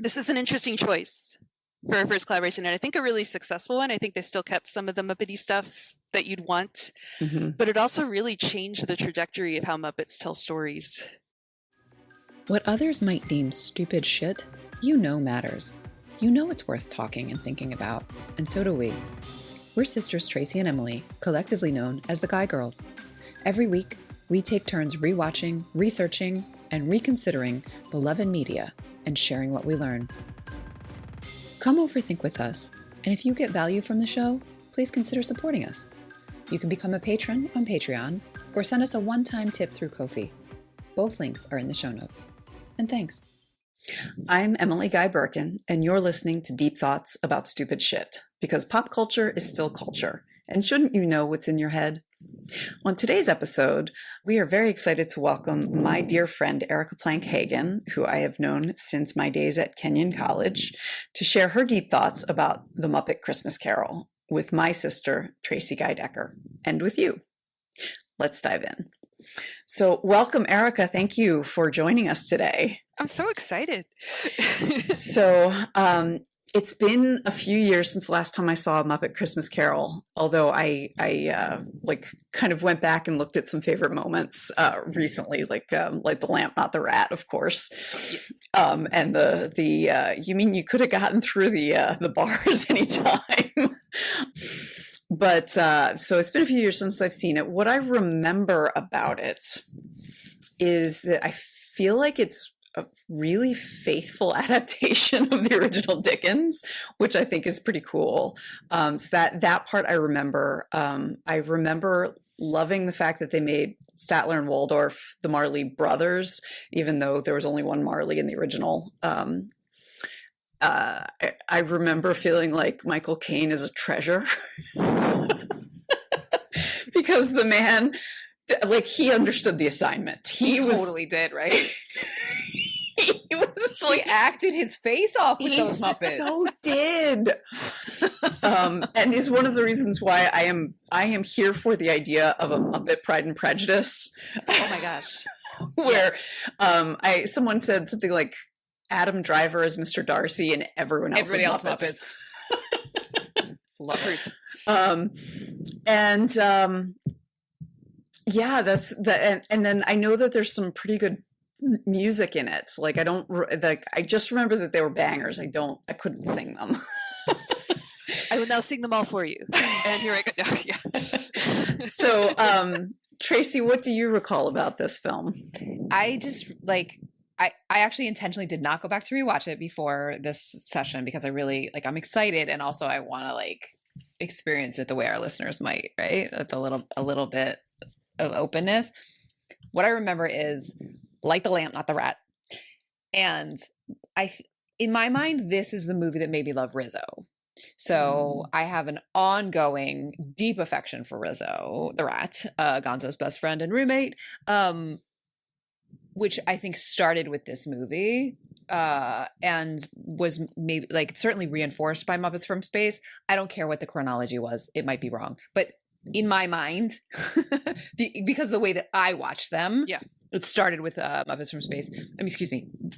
this is an interesting choice for a first collaboration, and I think a really successful one. I think they still kept some of the Muppety stuff that you'd want, but it also really changed the trajectory of how Muppets tell stories. What others might deem stupid shit, you know matters. You know it's worth talking and thinking about, and so do we. We're sisters Tracy and Emily, collectively known as the Guy Girls. Every week, we take turns rewatching, researching, and reconsidering beloved media and sharing what we learn. Come overthink with us, and if you get value from the show, please consider supporting us. You can become a patron on Patreon or send us a one-time tip through Ko-fi. Both links are in the show notes. And thanks. I'm Emily Guy Birkin, and you're listening to Deep Thoughts About Stupid Shit, because pop culture is still culture, and shouldn't you know what's in your head? On today's episode, we are very excited to welcome my dear friend Erika Plank Hagan, who I have known since my days at Kenyon College, to share her deep thoughts about the Muppet Christmas Carol with my sister, Tracy Guy Decker, and with you. Let's dive in. So welcome, Erika. Thank you for joining us today. I'm so excited. So it's been a few years since the last time I saw Muppet Christmas Carol, although I kind of went back and looked at some favorite moments recently, like the lamp, not the rat, of course. Yes. And the you mean you could have gotten through the bars anytime. But so it's been a few years since I've seen it. What I remember about it is that I feel like it's a really faithful adaptation of the original Dickens, which I think is pretty cool. So that part I remember. I remember loving the fact that they made Statler and Waldorf the Marley brothers, even though there was only one Marley in the original. I remember feeling like Michael Caine is a treasure because the man, like, he understood the assignment. He totally did, right? He was like, he acted his face off with those Muppets. So did. And is one of the reasons why I am here for the idea of a Muppet Pride and Prejudice. Oh my gosh. Where someone said something like Adam Driver is Mr. Darcy and everybody else Muppets. Love it. Yeah, that's that. And then I know that there's some pretty good music in it. Like I just remember that they were bangers. I couldn't sing them. I will now sing them all for you. And here I go. No, yeah. So, Tracy, what do you recall about this film? I just I actually intentionally did not go back to rewatch it before this session because I really I'm excited, and also I want to experience it the way our listeners might, right? With a little bit of openness. What I remember is Light the Lamp, Not the Rat. And in my mind, this is the movie that made me love Rizzo. So I have an ongoing deep affection for Rizzo, the rat, Gonzo's best friend and roommate, which I think started with this movie and was maybe certainly reinforced by Muppets from Space. I don't care what the chronology was. It might be wrong. But in my mind, because of the way that I watched them, it started with Muppets from Space.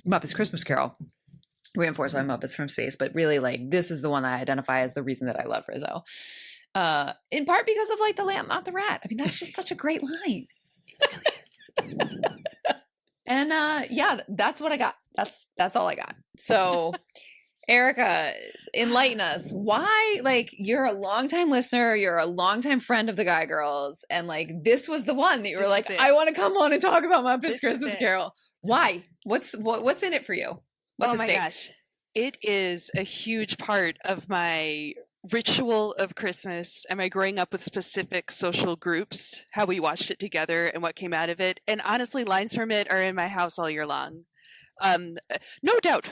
Muppets Christmas Carol. Reinforced by Muppets from Space, but really this is the one that I identify as the reason that I love Rizzo. In part because of the lamp, not the rat. I mean, that's just such a great line. It really is. And that's what I got. That's all I got. So Erika, enlighten us. Why, you're a longtime listener, you're a longtime friend of the Guy Girls, and this was the one that you were I want to come on and talk about Muppets Christmas Carol. Why? What's in it for you? What's oh my gosh. It is a huge part of my ritual of Christmas and my growing up with specific social groups, how we watched it together and what came out of it. And honestly, lines from it are in my house all year long. No doubt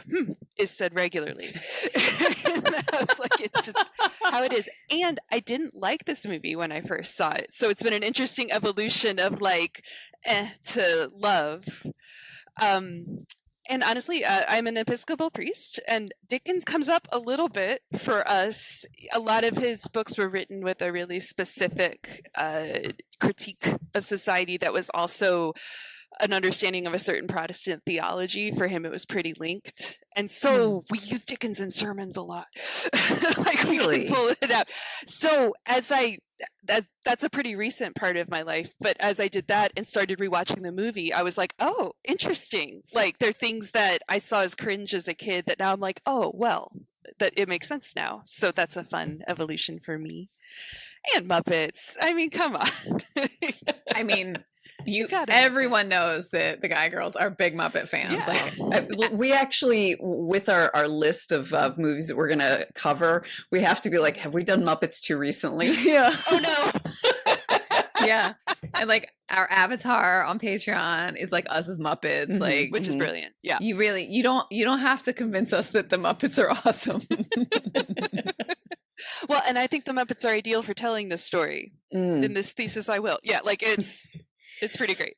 is said regularly. I was it's just how it is. And I didn't like this movie when I first saw it. So it's been an interesting evolution of to love. And honestly, I'm an Episcopal priest, and Dickens comes up a little bit for us. A lot of his books were written with a really specific critique of society that was also an understanding of a certain Protestant theology. For him, it was pretty linked. And so we use Dickens in sermons a lot. Like we Really? can pull it out. So that's a pretty recent part of my life. But as I did that and started rewatching the movie, I was like, oh, interesting. Like there are things that I saw as cringe as a kid that now I'm like, oh, well, that it makes sense now. So that's a fun evolution for me. And Muppets. I mean, come on. I mean, gotta everyone knows that the Guy Girls are big Muppet fans. Yeah. Like, We actually, with our list of movies that we're going to cover, we have to be like, have we done Muppets too recently? yeah, Oh no. yeah. And like our avatar on Patreon is like us as Muppets. Mhm. Like, Which is brilliant. Yeah. you don't have to convince us that the Muppets are awesome. Well, and I think the Muppets are ideal for telling this story. Mm. In this thesis, I will. Yeah, like it's pretty great.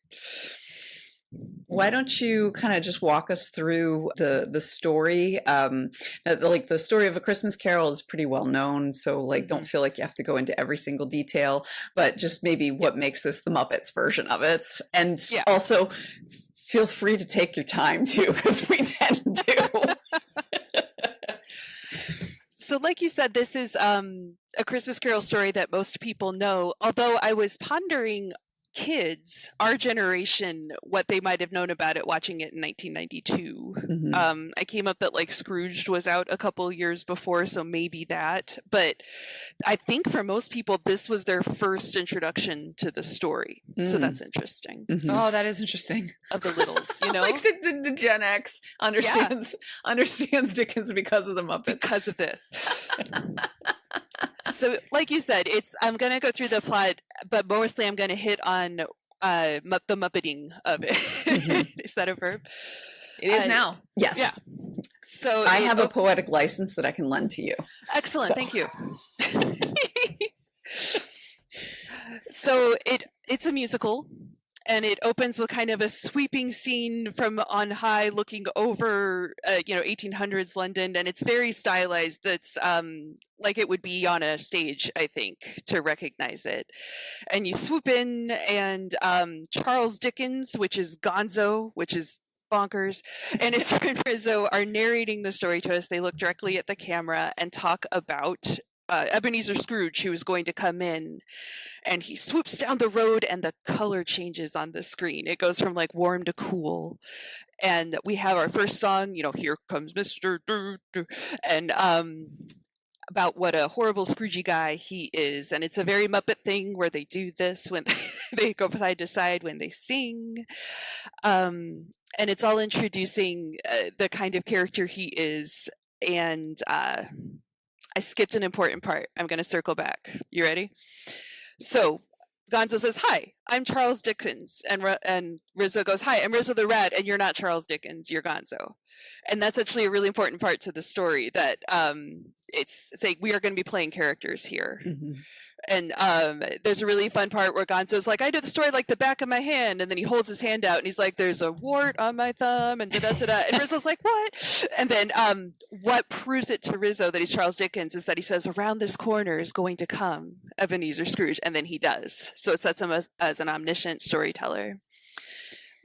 Why don't you kind of just walk us through the story? Like the story of A Christmas Carol is pretty well known, so like don't feel like you have to go into every single detail, but just maybe what makes this the Muppets version of it. And also feel free to take your time too, because we tend to. So like you said, this is a Christmas Carol story that most people know, although I was pondering kids, our generation, what they might have known about it watching it in 1992. Mhm. I came up that like Scrooged was out a couple years before, so maybe that. But I think for most people, this was their first introduction to the story. So Mm. that's interesting. Mhm. Oh, that is interesting. Of the littles, you know? Like the Gen X understands Dickens because of the Muppets. Because of this. So like you said, I'm going to go through the plot, but mostly I'm going to hit on the Muppeting of it. Mhm. Is that a verb? It is now. Yes. Yeah. So I have a poetic license that I can lend to you. excellent. So. Thank you. So it's a musical, and it opens with kind of a sweeping scene from on high looking over 1800s London, and it's very stylized. That's like it would be on a stage, I think, to recognize it. And you swoop in, and Charles Dickens, which is Gonzo, which is bonkers, and his friend Rizzo are narrating the story to us. They look directly at the camera and talk about Ebenezer Scrooge, who is going to come in, and he swoops down the road and the color changes on the screen. It goes from like warm to cool. And we have our first song, Here Comes Mr. Doo Doo, and about what a horrible Scroogey guy he is. And it's a very Muppet thing where they do this when they go side to side when they sing. And it's all introducing the kind of character he is. And I skipped an important part. I'm going to circle back. You ready? So Gonzo says, "Hi, I'm Charles Dickens," and Rizzo goes, "Hi, I'm Rizzo the Rat, and you're not Charles Dickens, you're Gonzo." And that's actually a really important part to the story. That it's saying we are going to be playing characters here. Mhm. And there's a really fun part where Gonzo's like, "I do the story like the back of my hand," and then he holds his hand out and he's like, "There's a wart on my thumb," and da-da-da-da. And Rizzo's like, "What?" And then what proves it to Rizzo that he's Charles Dickens is that he says, "Around this corner is going to come Ebenezer Scrooge," and then he does. So it sets him as an omniscient storyteller.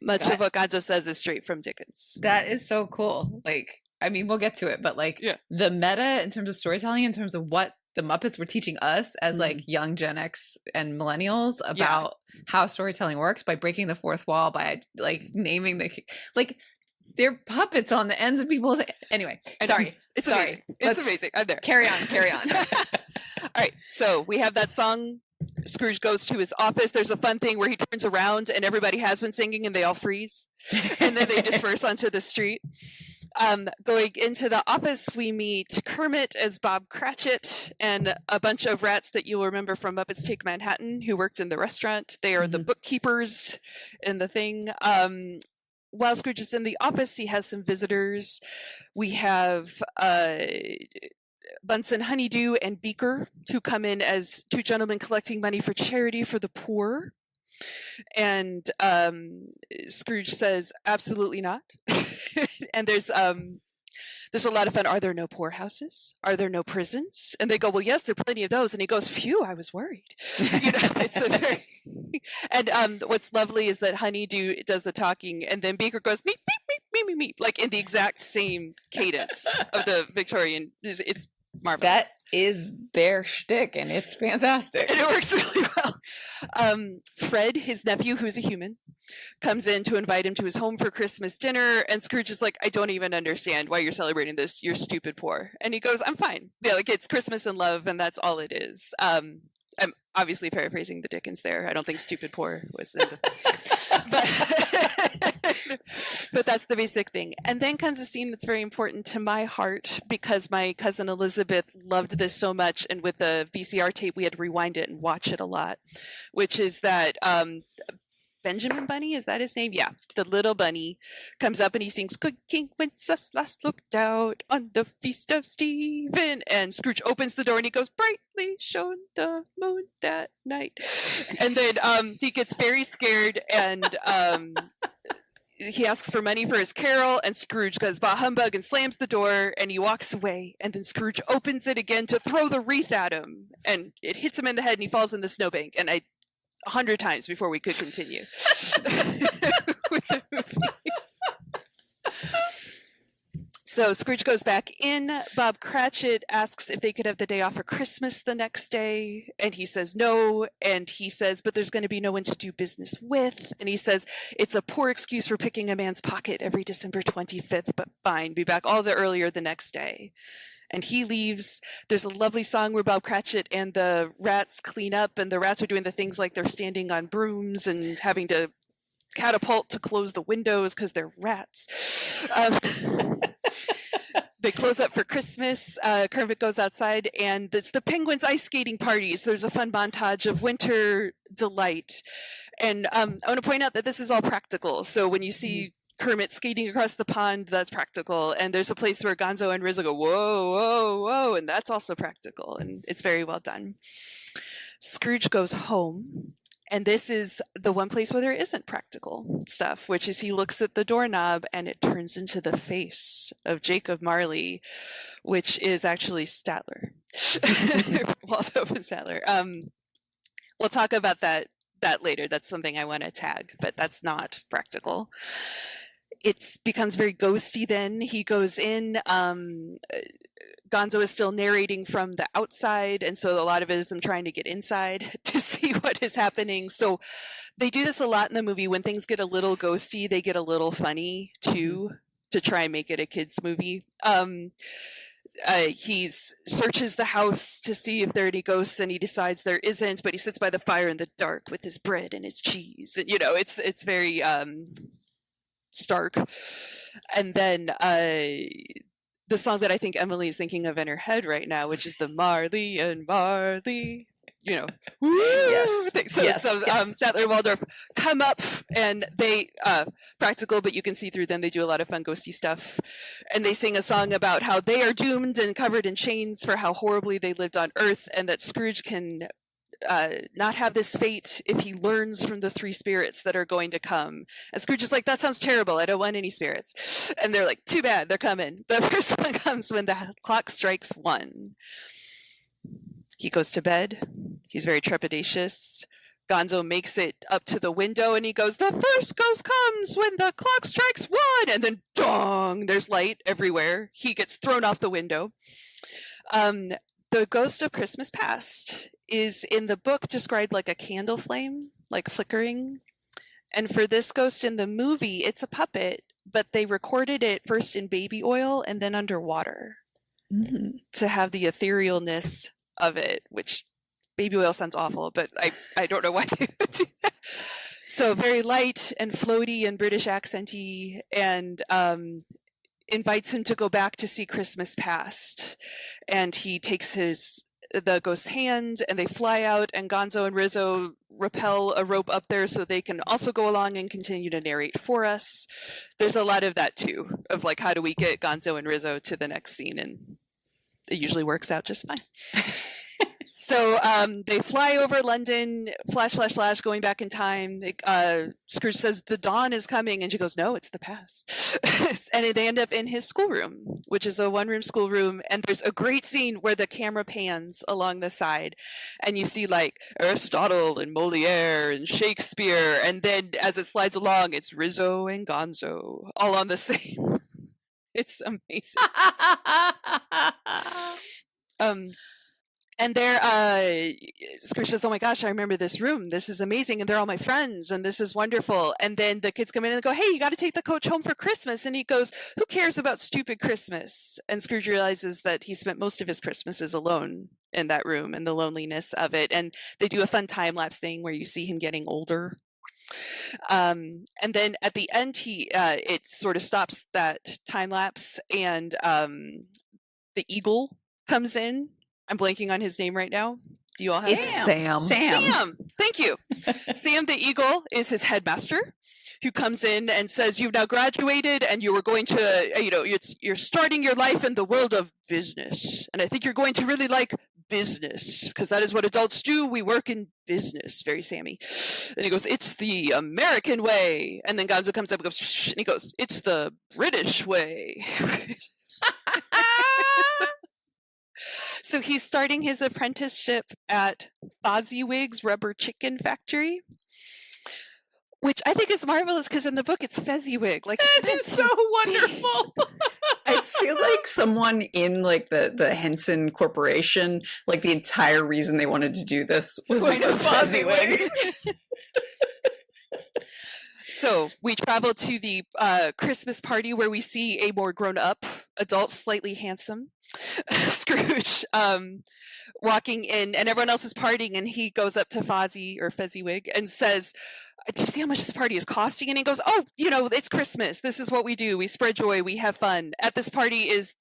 Much of what Gonzo says is straight from Dickens. That is so cool. Like, I mean, we'll get to it, but like the meta in terms of storytelling, in terms of what the Muppets were teaching us as like young Gen X and millennials about how storytelling works by breaking the fourth wall, by like naming like they're puppets on the ends of people's. Anyway, sorry. It's sorry. amazing. It's amazing. I'm there. Carry on. All right. So we have that song. Scrooge goes to his office. There's a fun thing where he turns around and everybody has been singing and they all freeze. And then they disperse onto the street. Going into the office, we meet Kermit as Bob Cratchit and a bunch of rats that you'll remember from Muppets Take Manhattan who worked in the restaurant. They are the bookkeepers in the thing. While Scrooge is in the office, he has some visitors. We have Bunsen Honeydew and Beaker, who come in as two gentlemen collecting money for charity for the poor. And Scrooge says, "Absolutely not." And there's There's a lot of fun. Are there no poorhouses? Are there no prisons? And they go, well, yes, there are plenty of those. And he goes, phew, I was worried. It's a very... And what's lovely is that Honeydew does the talking, and then Beaker goes, meep, meep, meep, meep, meep, meep, like in the exact same cadence of the Victorian. It's marvelous. That is their shtick, and it's fantastic. And it works really well. Fred, his nephew, who's a human, comes in to invite him to his home for Christmas dinner, and Scrooge is like, I don't even understand why you're celebrating this. You're stupid poor. And he goes, I'm fine. Yeah, like it's Christmas and love, and that's all it is. I'm obviously paraphrasing the Dickens there. I don't think stupid poor was in the... but that's the basic thing. And then comes a scene that's very important to my heart because my cousin Elizabeth loved this so much, and with the VCR tape we had to rewind it and watch it a lot, which is that Benjamin Bunny, is that his name? Yeah, the little bunny comes up and he sings, Good King Wenceslas last looked out on the feast of Stephen, and Scrooge opens the door and he goes, brightly shone the moon that night. And then he gets very scared, and he asks for money for his carol, and Scrooge goes bah humbug and slams the door, and he walks away, and then Scrooge opens it again to throw the wreath at him, and it hits him in the head and he falls in the snowbank. And 100 times before we could continue with the movie. So Scrooge goes back in. Bob Cratchit asks if they could have the day off for Christmas the next day, and he says no, and he says, but there's going to be no one to do business with, and he says, it's a poor excuse for picking a man's pocket every December 25th, but fine, be back all the earlier the next day. And he leaves. There's a lovely song where Bob Cratchit and the rats clean up, and the rats are doing the things like they're standing on brooms and having to catapult to close the windows because they're rats. They close up for Christmas. Kermit goes outside, and it's the Penguins ice skating parties. There's a fun montage of winter delight. And I want to point out that this is all practical. So when you see Kermit skating across the pond, that's practical. And there's a place where Gonzo and Rizzo go, whoa, whoa, whoa, and that's also practical. And it's very well done. Scrooge goes home. And this is the one place where there isn't practical stuff, which is he looks at the doorknob and it turns into the face of Jacob Marley, which is actually Statler. Walt Open Statler. We'll talk about that later. That's something I want to tag, but that's not practical. It becomes very ghosty then. He goes in. Gonzo is still narrating from the outside, and so a lot of it is them trying to get inside to see what is happening. So they do this a lot in the movie. When things get a little ghosty, they get a little funny too, to try and make it a kids movie. He searches the house to see if there are any ghosts, and he decides there isn't, but he sits by the fire in the dark with his bread and his cheese, and it's very stark. And then the song that I think Emily is thinking of in her head right now, which is the Marley and Marley, woo, yes. thing. So, Yes. Statler and Waldorf come up, and they practical, but you can see through them. They do a lot of fun ghosty stuff, and they sing a song about how they are doomed and covered in chains for how horribly they lived on Earth, and that Scrooge can not have this fate if he learns from the three spirits that are going to come. And Scrooge is like, that sounds terrible. I don't want any spirits. And they're like, too bad, they're coming. The first one comes when the clock strikes 1. He goes to bed. He's very trepidatious. Gonzo makes it up to the window, and he goes, the first ghost comes when the clock strikes 1. And then, dong, there's light everywhere. He gets thrown off the window. The ghost of Christmas Past is in the book described like a candle flame, like flickering. And for this ghost in the movie, it's a puppet, but they recorded it first in baby oil and then underwater to have the etherealness of it, which baby oil sounds awful, but I don't know why they would do that. So very light and floaty and British accenty, and invites him to go back to see Christmas Past. And he takes the ghost's hand, and they fly out, and Gonzo and Rizzo rappel a rope up there so they can also go along and continue to narrate for us. There's a lot of that too, of like, how do we get Gonzo and Rizzo to the next scene? And it usually works out just fine. So they fly over London, flash, flash, flash, going back in time. Scrooge says, the dawn is coming. And she goes, no, it's the past. And they end up in his schoolroom, which is a one-room schoolroom. And there's a great scene where the camera pans along the side. And you see like Aristotle and Moliere and Shakespeare. And then as it slides along, it's Rizzo and Gonzo all on the same. It's amazing. And there, Scrooge says, oh my gosh, I remember this room. This is amazing. And they're all my friends. And this is wonderful. And then the kids come in and go, hey, you got to take the coach home for Christmas. And he goes, who cares about stupid Christmas? And Scrooge realizes that he spent most of his Christmases alone in that room and the loneliness of it. And they do a fun time-lapse thing where you see him getting older. And then at the end, it sort of stops that time-lapse. And the eagle comes in. I'm blanking on his name right now. Do you all have It's Sam. Sam. Thank you. Sam the eagle is his headmaster, who comes in and says, you've now graduated and you are going to, you're starting your life in the world of business. And I think you're going to really like business, because that is what adults do. We work in business. Very Sammy. And he goes, it's the American way. And then Gonzo comes up and goes, shh, and he goes, it's the British way. So he's starting his apprenticeship at Fozziwig's Rubber Chicken Factory, which I think is marvelous because in the book it's Fezziwig. Like, It's so wonderful. I feel like someone in like the Henson Corporation, like the entire reason they wanted to do this was because Fezziwig. So we travel to the Christmas party where we see a more grown-up adult, slightly handsome Scrooge walking in, and everyone else is partying, and he goes up to Fezziwig and says, do you see how much this party is costing? And he goes, oh, it's Christmas. This is what we do. We spread joy. We have fun. At this party is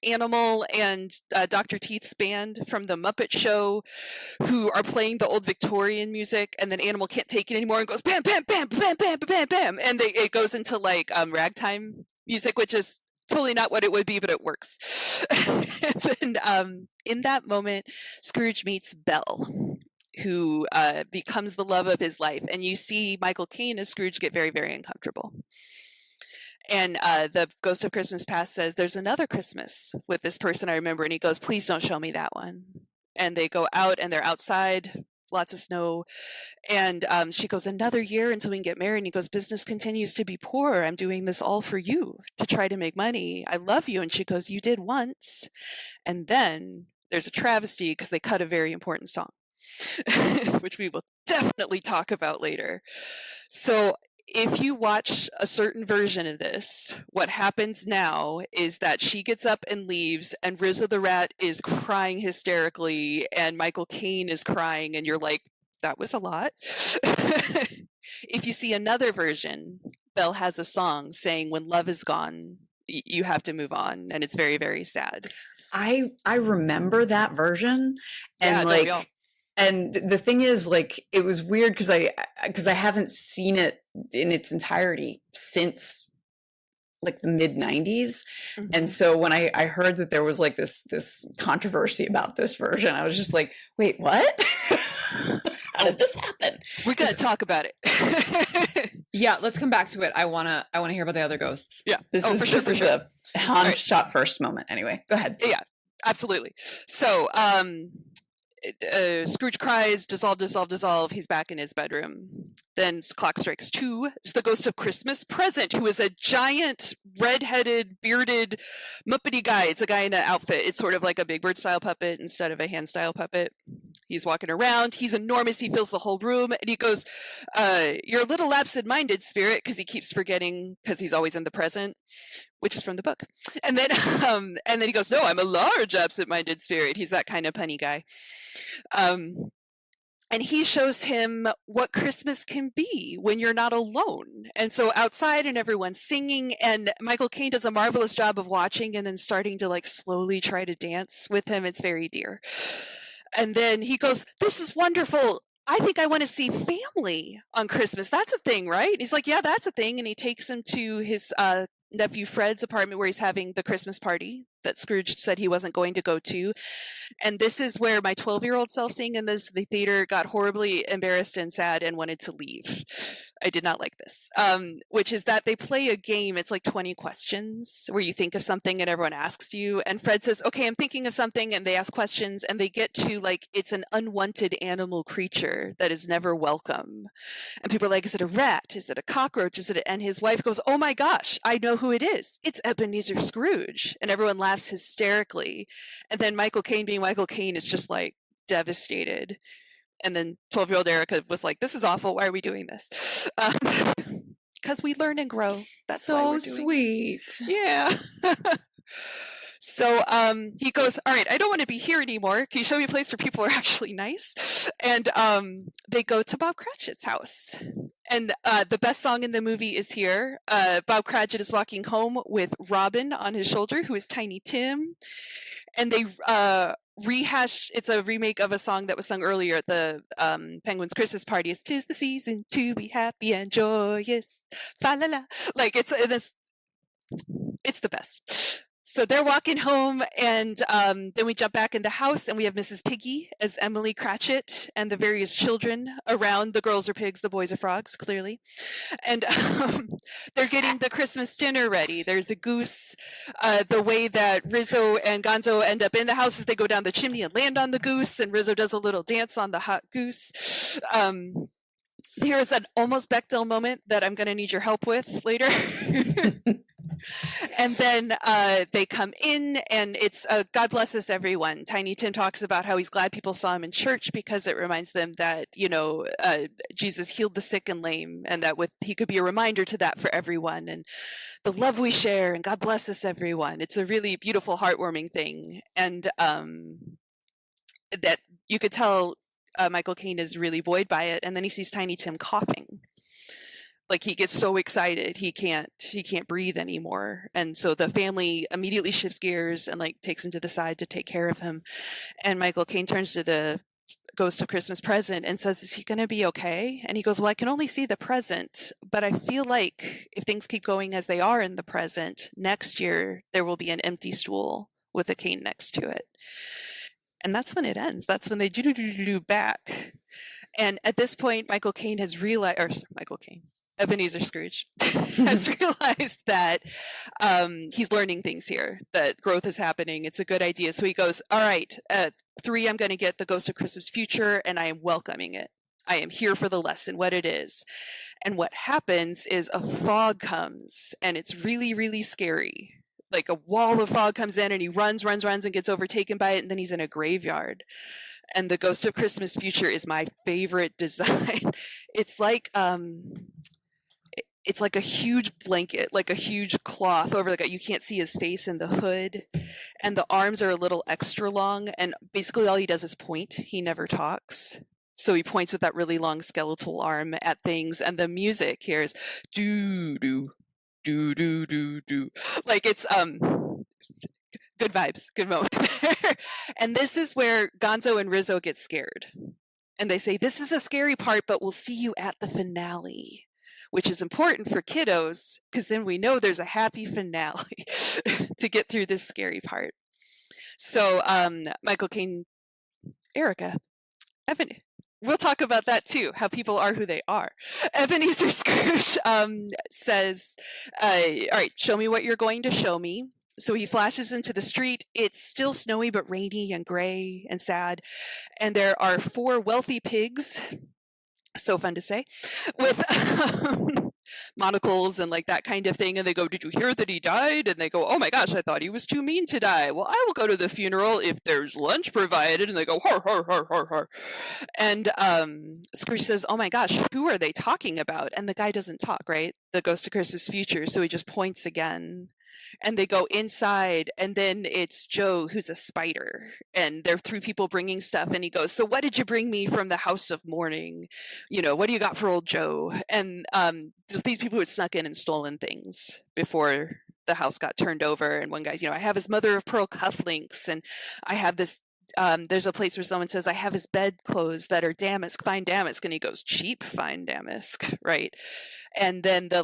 Animal and Dr. Teeth's band from the Muppet Show, who are playing the old Victorian music. And then Animal can't take it anymore and goes, bam, bam, bam, bam, bam, bam, bam. And it goes into like ragtime music, which is totally not what it would be, but it works. And then in that moment, Scrooge meets Belle, who becomes the love of his life. And you see Michael Caine as Scrooge get very, very uncomfortable. And the Ghost of Christmas Past says, there's another Christmas with this person I remember. And he goes, please don't show me that one. And they go out and they're outside, lots of snow. And she goes, another year until we can get married. And he goes, business continues to be poor. I'm doing this all for you to try to make money. I love you. And she goes, you did once. And then there's a travesty because they cut a very important song. Which we will definitely talk about later. So if you watch a certain version of this, what happens now is that she gets up and leaves, and Rizzo the Rat is crying hysterically, and Michael Caine is crying, and you're like, that was a lot. If you see another version, Belle has a song saying, when love is gone, you have to move on, and it's very, very sad. I remember that version, and yeah, and the thing is, like, it was weird because I haven't seen it in its entirety since like the mid 90s. Mm-hmm. And so when I heard that there was like this controversy about this version, I was just like, wait, what? How did this happen? We're going to talk about it. Yeah, let's come back to it. I want to hear about the other ghosts. Yeah. This is a Han shot first moment. Anyway, go ahead. Yeah, absolutely. So, Scrooge cries, dissolve. He's back in his bedroom. Then clock strikes 2. It's the Ghost of Christmas Present, who is a giant, red-headed, bearded, Muppety guy. It's a guy in an outfit. It's sort of like a Big Bird style puppet instead of a hand-style puppet. He's walking around. He's enormous. He fills the whole room. And he goes, you're a little absent-minded, spirit, because he keeps forgetting, because he's always in the present, which is from the book. And then he goes, no, I'm a large absent-minded spirit. He's that kind of punny guy. And he shows him what Christmas can be when you're not alone. And so outside and everyone's singing, and Michael Caine does a marvelous job of watching and then starting to like slowly try to dance with him. It's very dear. And then he goes, this is wonderful. I think I want to see family on Christmas. That's a thing, right? And he's like, yeah, that's a thing. And he takes him to his nephew Fred's apartment where he's having the Christmas party that Scrooge said he wasn't going to go to. And this is where my 12-year-old self seeing in the theater got horribly embarrassed and sad and wanted to leave. I did not like this, which is that they play a game. It's like 20 questions where you think of something and everyone asks you. And Fred says, okay, I'm thinking of something. And they ask questions and they get to like, it's an unwanted animal creature that is never welcome. And people are like, is it a rat? Is it a cockroach? Is it and his wife goes, oh my gosh, I know who it is. It's Ebenezer Scrooge. And everyone laughs hysterically. And then Michael Caine, being Michael Caine, is just like devastated. And then 12-year-old Erika was like, this is awful. Why are we doing this? Because we learn and grow. That's so why we're doing sweet. Yeah. So he goes, all right, I don't want to be here anymore. Can you show me a place where people are actually nice? And they go to Bob Cratchit's house. And the best song in the movie is here. Bob Cratchit is walking home with Robin on his shoulder, who is Tiny Tim. And they rehash, it's a remake of a song that was sung earlier at the Penguins Christmas party. It's 'tis the season to be happy and joyous. Fa la la. Like it's the best. So they're walking home, and then we jump back in the house, and we have Mrs. Piggy as Emily Cratchit and the various children around. The girls are pigs, the boys are frogs, clearly. And they're getting the Christmas dinner ready. There's a goose. The way that Rizzo and Gonzo end up in the house is they go down the chimney and land on the goose, and Rizzo does a little dance on the hot goose. Here's an almost Bechdel moment that I'm going to need your help with later. And then they come in, and it's God bless us, everyone. Tiny Tim talks about how he's glad people saw him in church because it reminds them that, Jesus healed the sick and lame, and that he could be a reminder to that for everyone, and the love we share, and God bless us, everyone. It's a really beautiful, heartwarming thing, and that you could tell Michael Caine is really buoyed by it, and then he sees Tiny Tim coughing. Like he gets so excited he can't breathe anymore, and so the family immediately shifts gears and like takes him to the side to take care of him. And Michael Caine turns to the Ghost of Christmas Present and says, "Is he going to be okay?" And he goes, "Well, I can only see the present, but I feel like if things keep going as they are in the present, next year there will be an empty stool with a cane next to it." And that's when it ends. That's when they do back. And at this point, Michael Caine has realized, or Michael Caine. Ebenezer Scrooge has realized that he's learning things here, that growth is happening. It's a good idea. So he goes, all right, 3, I'm going to get the Ghost of Christmas Future, and I am welcoming it. I am here for the lesson, what it is. And what happens is a fog comes, and it's really, really scary. Like a wall of fog comes in, and he runs, and gets overtaken by it, and then he's in a graveyard. And the Ghost of Christmas Future is my favorite design. It's like a huge blanket, like a huge cloth over the guy. You can't see his face in the hood, and the arms are a little extra long, and basically all he does is point. He never talks. So he points with that really long skeletal arm at things, and the music here is do do do do do do. Like it's good vibes, good moment. And this is where Gonzo and Rizzo get scared. And they say, this is a scary part, but we'll see you at the finale. Which is important for kiddos, because then we know there's a happy finale to get through this scary part. So Michael Caine, Erika, Evan, we'll talk about that too, how people are who they are. Ebenezer Scrooge says, all right, show me what you're going to show me. So he flashes into the street. It's still snowy, but rainy and gray and sad. And there are 4 wealthy pigs, so fun to say, with monocles and like that kind of thing. And they go, did you hear that he died? And they go, oh my gosh, I thought he was too mean to die. Well, I will go to the funeral if there's lunch provided. And they go, har, har, har, har, har. And Scrooge says, oh my gosh, who are they talking about? And the guy doesn't talk, right? The Ghost of Christmas Future. So he just points again. And they go inside, and then it's Joe, who's a spider, and there are 3 people bringing stuff, and he goes, so what did you bring me from the house of mourning? What do you got for old Joe? And there's these people who had snuck in and stolen things before the house got turned over, and one guy's, I have his mother of pearl cufflinks, and I have this there's a place where someone says, I have his bedclothes that are damask, fine damask. And he goes, cheap, fine damask, right? And then the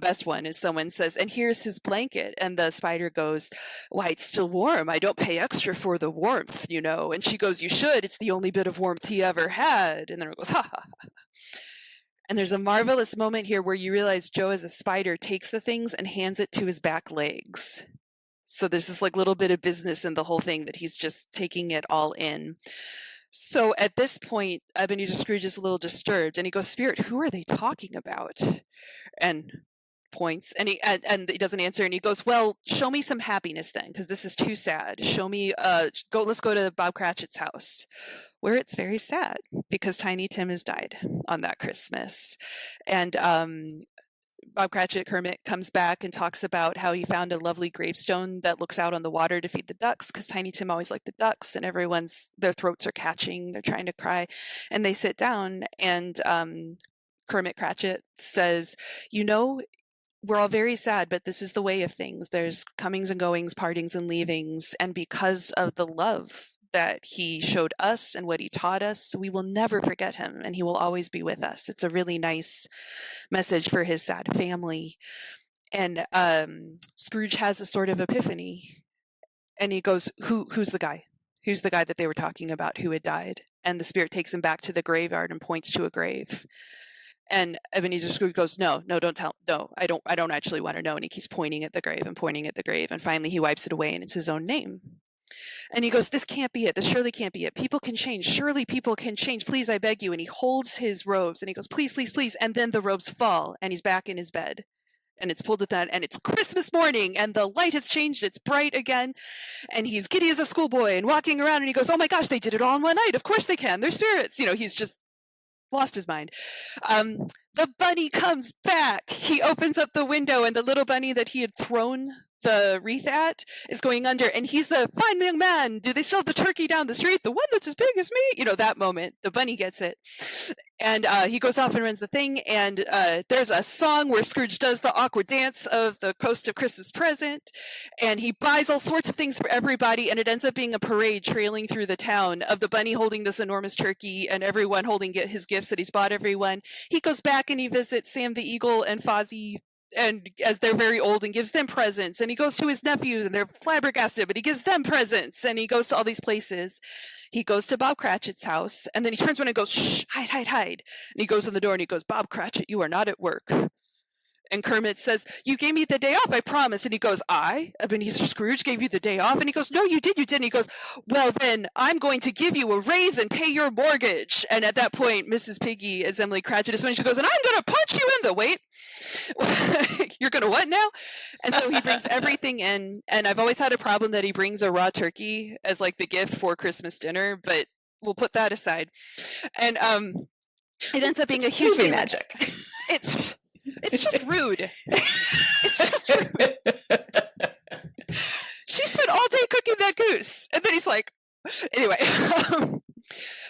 best one is someone says, and here's his blanket. And the spider goes, why, it's still warm. I don't pay extra for the warmth, you know. And she goes, you should. It's the only bit of warmth he ever had. And then it goes, ha, ha, ha. And there's a marvelous moment here where you realize Joe, as a spider, takes the things and hands it to his back legs. So there's this like little bit of business in the whole thing, that he's just taking it all in. So at this point, Ebenezer Scrooge is a little disturbed, and he goes, Spirit, who are they talking about? And points, and he doesn't answer, and he goes, well, show me some happiness then, because this is too sad. Show me, let's go to Bob Cratchit's house, where it's very sad because Tiny Tim has died on that Christmas. And Bob Cratchit, Kermit, comes back and talks about how he found a lovely gravestone that looks out on the water to feed the ducks, because Tiny Tim always liked the ducks, and their throats are catching, they're trying to cry, and they sit down, and Kermit Cratchit says, you know, we're all very sad, but this is the way of things. There's comings and goings, partings and leavings, and because of the love that he showed us and what he taught us, we will never forget him, and he will always be with us. It's a really nice message for his sad family. And Scrooge has a sort of epiphany, and he goes, who's the guy? Who's the guy that they were talking about who had died? And the spirit takes him back to the graveyard and points to a grave. And Ebenezer Scrooge goes, no, don't tell. No, I don't actually want to know. And he keeps pointing at the grave and pointing at the grave. And finally he wipes it away, and it's his own name. And he goes, this can't be it. This surely can't be it. People can change. Surely people can change. Please, I beg you. And he holds his robes and he goes, please, please, please. And then the robes fall, and he's back in his bed. And it's pulled at that, and it's Christmas morning, and the light has changed. It's bright again, and he's giddy as a schoolboy and walking around, and he goes, oh my gosh, they did it all in one night. Of course they can. They're spirits. You know, he's just lost his mind. The bunny comes back. He opens up the window, and the little bunny that he had thrown the wreath at is going under, and he's the fine young man. Do they sell the turkey down the street? The one that's as big as me? You know, that moment, the bunny gets it. And he goes off and runs the thing, and there's a song where Scrooge does the awkward dance of the Coast of Christmas Present, and he buys all sorts of things for everybody, and it ends up being a parade trailing through the town of the bunny holding this enormous turkey and everyone holding his gifts that he's bought everyone. He goes back and he visits Sam the Eagle and Fozzie, and as they're very old, and gives them presents, and he goes to his nephews and they're flabbergasted, but he gives them presents, and he goes to all these places. He goes to Bob Cratchit's house, and then he turns around and goes, shh, hide, hide, hide. And he goes in the door and he goes, Bob Cratchit, you are not at work. And Kermit says, you gave me the day off, I promise. And he goes, Ebenezer Scrooge, gave you the day off? And he goes, no, you did, you didn't. He goes, well, then I'm going to give you a raise and pay your mortgage. And at that point, Mrs. Piggy, as Emily Cratchit is when she goes, and I'm going to punch you in the wait. You're going to what now? And so he brings everything in. And I've always had a problem that he brings a raw turkey as like the gift for Christmas dinner, but we'll put that aside. And it ends up being a huge movie magic. It's just rude. It's just rude. She spent all day cooking that goose. And then he's like, anyway.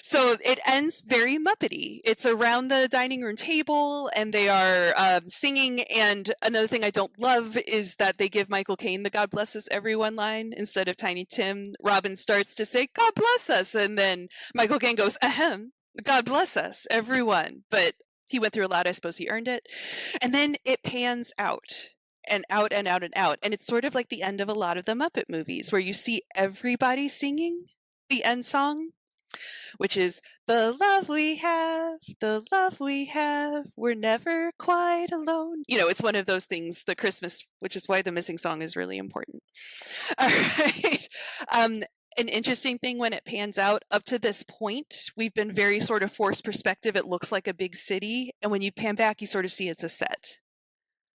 So it ends very Muppety. It's around the dining room table, and they are singing. And another thing I don't love is that they give Michael Caine the God bless us everyone line instead of Tiny Tim. Robin starts to say, God bless us. And then Michael Caine goes, ahem, God bless us, everyone. But he went through a lot. I suppose he earned it. And then it pans out and out and out and out. And it's sort of like the end of a lot of the Muppet movies where you see everybody singing the end song, which is the love we have, we're never quite alone. You know, it's one of those things, the Christmas, which is why the missing song is really important. All right. An interesting thing when it pans out, up to this point, we've been very sort of forced perspective. It looks like a big city. And when you pan back, you sort of see it's a set.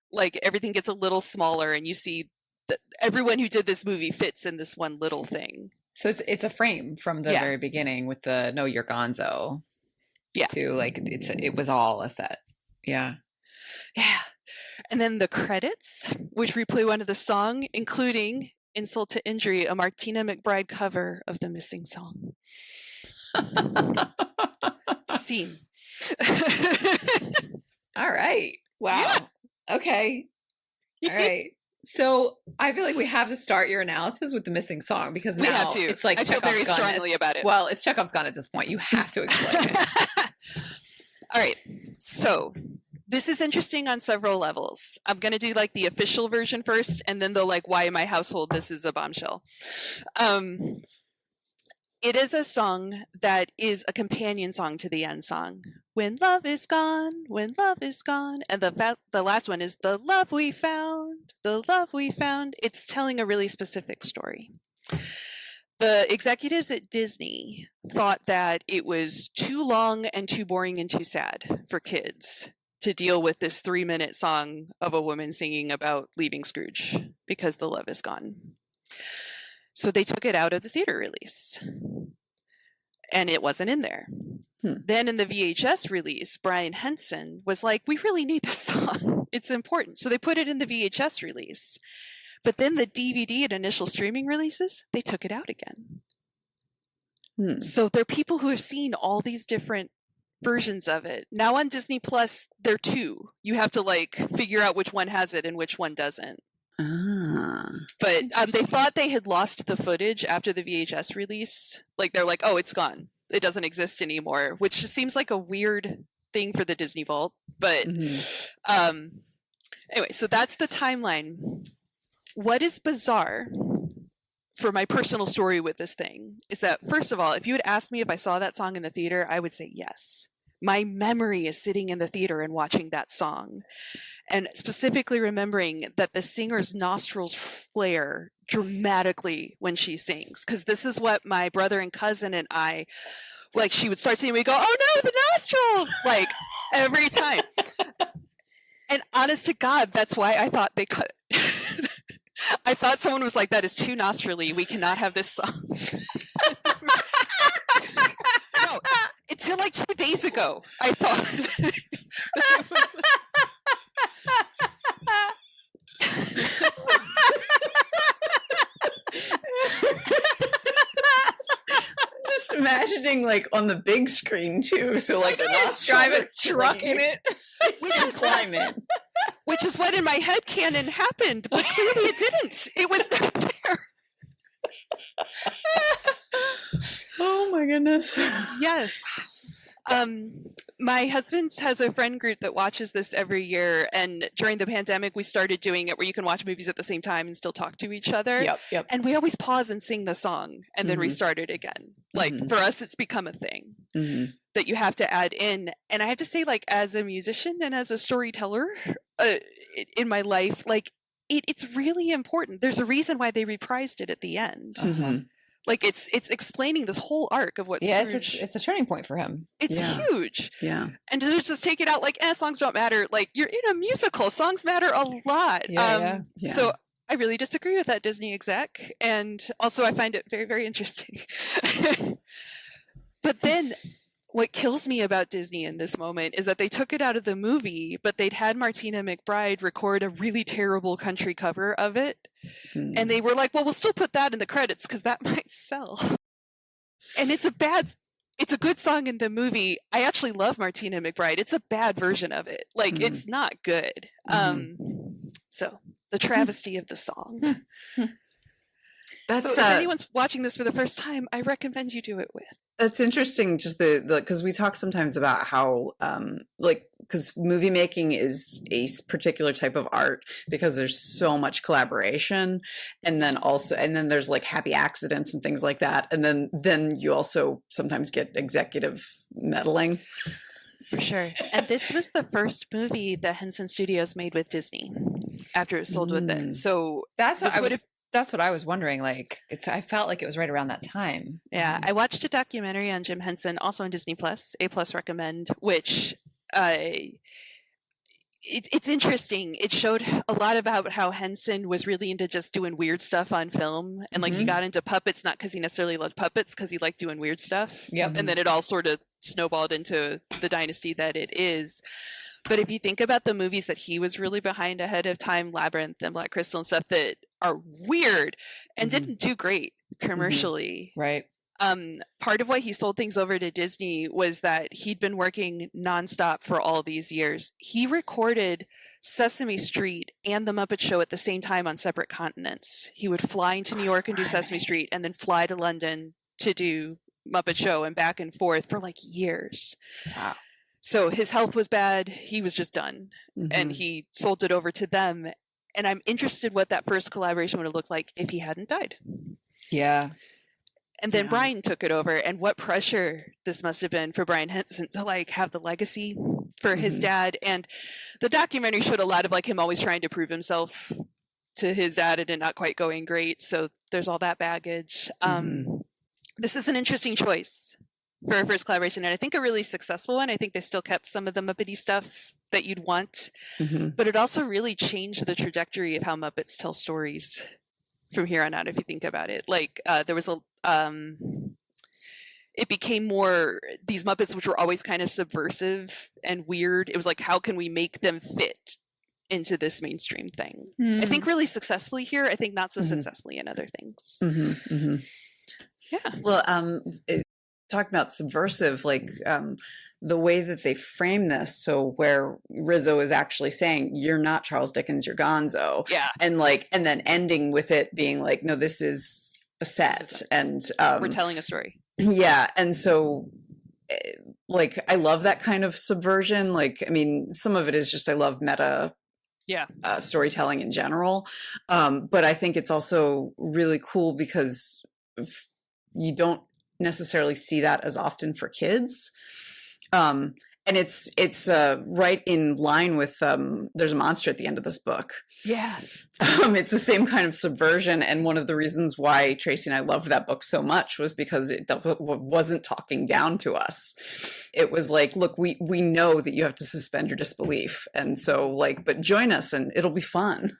Like everything gets a little smaller, and you see that everyone who did this movie fits in this one little thing. So it's a frame from the very beginning with the "No, you're Gonzo." Yeah. To like it was all a set. Yeah. Yeah. And then the credits, which replay one of the song, including insult to injury, a Martina McBride cover of the missing song. Scene. All right. Wow. Yeah. Okay. All right. So I feel like we have to start your analysis with the missing song because We now have to. it's like I feel Chekhov's very gun. strongly about it. Well, it's Chekhov's gun at this point. You have to explain it. All right. So this is interesting on several levels. I'm going to do like the official version first, and then the like, why in my household this is a bombshell. It is a song that is a companion song to the end song. When love is gone, when love is gone. And the last one is the love we found, the love we found. It's telling a really specific story. The executives at Disney thought that it was too long and too boring and too sad for kids to deal with this 3-minute song of a woman singing about leaving Scrooge because the love is gone. So they took it out of the theater release. And it wasn't in there. Then in the VHS release, Brian Henson was like, we really need this song. It's important. So they put it in the VHS release. But then the DVD and initial streaming releases, they took it out again. So there are people who have seen all these different versions of it. Now on Disney Plus, there are 2. You have to like figure out which one has it and which one doesn't. But they thought they had lost the footage after the VHS release. Like they're like, oh, it's gone. It doesn't exist anymore, which just seems like a weird thing for the Disney Vault. But anyway, so that's the timeline. What is bizarre for my personal story with this thing is that, first of all, if you had asked me if I saw that song in the theater, I would say yes. My memory is sitting in the theater and watching that song. And specifically remembering that the singer's nostrils flare dramatically when she sings. Because this is what my brother and cousin and I, like, she would start singing, we go, oh no, the nostrils! Like, every time. And honest to God, that's why I thought they cut it. I thought someone was like, that is too nostrily. We cannot have this song. No, until like 2 days ago, I thought. Just imagining like on the big screen too. So like the nostrils Drive are a truck in it. climate. Which is what in my head canon happened, but clearly it didn't. It was not there. Oh my goodness. Yes. My husband has a friend group that watches this every year, and during the pandemic we started doing it where you can watch movies at the same time and still talk to each other. Yep. And we always pause and sing the song and then restart it again. Like for us it's become a thing that you have to add in. And I have to say, like, as a musician and as a storyteller in my life, like it's really important. There's a reason why they reprised it at the end. Like it's explaining this whole arc of what Scrooge... it's a turning point for him. It's huge. Yeah. And to just take it out like, songs don't matter. Like, you're in a musical. Songs matter a lot. So I really disagree with that Disney exec. And also I find it very, very interesting. But then what kills me about Disney in this moment is that they took it out of the movie, but they'd had Martina McBride record a really terrible country cover of it. And they were like, well, we'll still put that in the credits because that might sell. And it's a good song in the movie. I actually love Martina McBride. It's a bad version of it. Like, it's not good. So the travesty of the song. That's, so if anyone's watching this for the first time, I recommend you do it with. That's interesting. Just the because we talk sometimes about how because movie making is a particular type of art because there's so much collaboration, and then there's like happy accidents and things like that, and then you also sometimes get executive meddling. For sure. And this was the first movie that Henson Studios made with Disney after it was sold with it. So that's what I was wondering. Like, I felt like it was right around that time. Yeah, I watched a documentary on Jim Henson, also on Disney Plus, A+ recommend, which it's interesting. It showed a lot about how Henson was really into just doing weird stuff on film, and like he got into puppets not because he necessarily loved puppets, because he liked doing weird stuff. And then it all sort of snowballed into the dynasty that it is. But if you think about the movies that he was really behind ahead of time, Labyrinth and Black Crystal and stuff that are weird and didn't do great commercially. Right. Part of why he sold things over to Disney was that he'd been working nonstop for all these years. He recorded Sesame Street and The Muppet Show at the same time on separate continents. He would fly into New York and do Sesame Street and then fly to London to do Muppet Show and back and forth for like years. Wow. So his health was bad. He was just done. And he sold it over to them. And I'm interested what that first collaboration would have looked like if he hadn't died. Yeah. And then Brian took it over, and what pressure this must have been for Brian Henson to like have the legacy for his dad. And the documentary showed a lot of like him always trying to prove himself to his dad and it not quite going great. So there's all that baggage. This is an interesting choice for a first collaboration, and I think a really successful one. I think they still kept some of the Muppety stuff that you'd want, but it also really changed the trajectory of how Muppets tell stories from here on out, if you think about it. Like there was it became more these Muppets, which were always kind of subversive and weird. It was like, how can we make them fit into this mainstream thing? I think really successfully here. I think not so successfully in other things. Yeah. Well, talking about subversive, like the way that they frame this, so where Rizzo is actually saying, "You're not Charles Dickens, you're Gonzo," and then ending with it being like, "No, this is a set," and we're telling a story. Yeah, and so like I love that kind of subversion. Like, I mean, some of it is just I love meta. Storytelling in general, but I think it's also really cool because you don't necessarily see that as often for kids. And it's right in line with there's a monster at the end of this book. Yeah. It's the same kind of subversion, and one of the reasons why Tracy and I loved that book so much was because it wasn't talking down to us. It was like, look, we know that you have to suspend your disbelief, and so like, but join us and it'll be fun.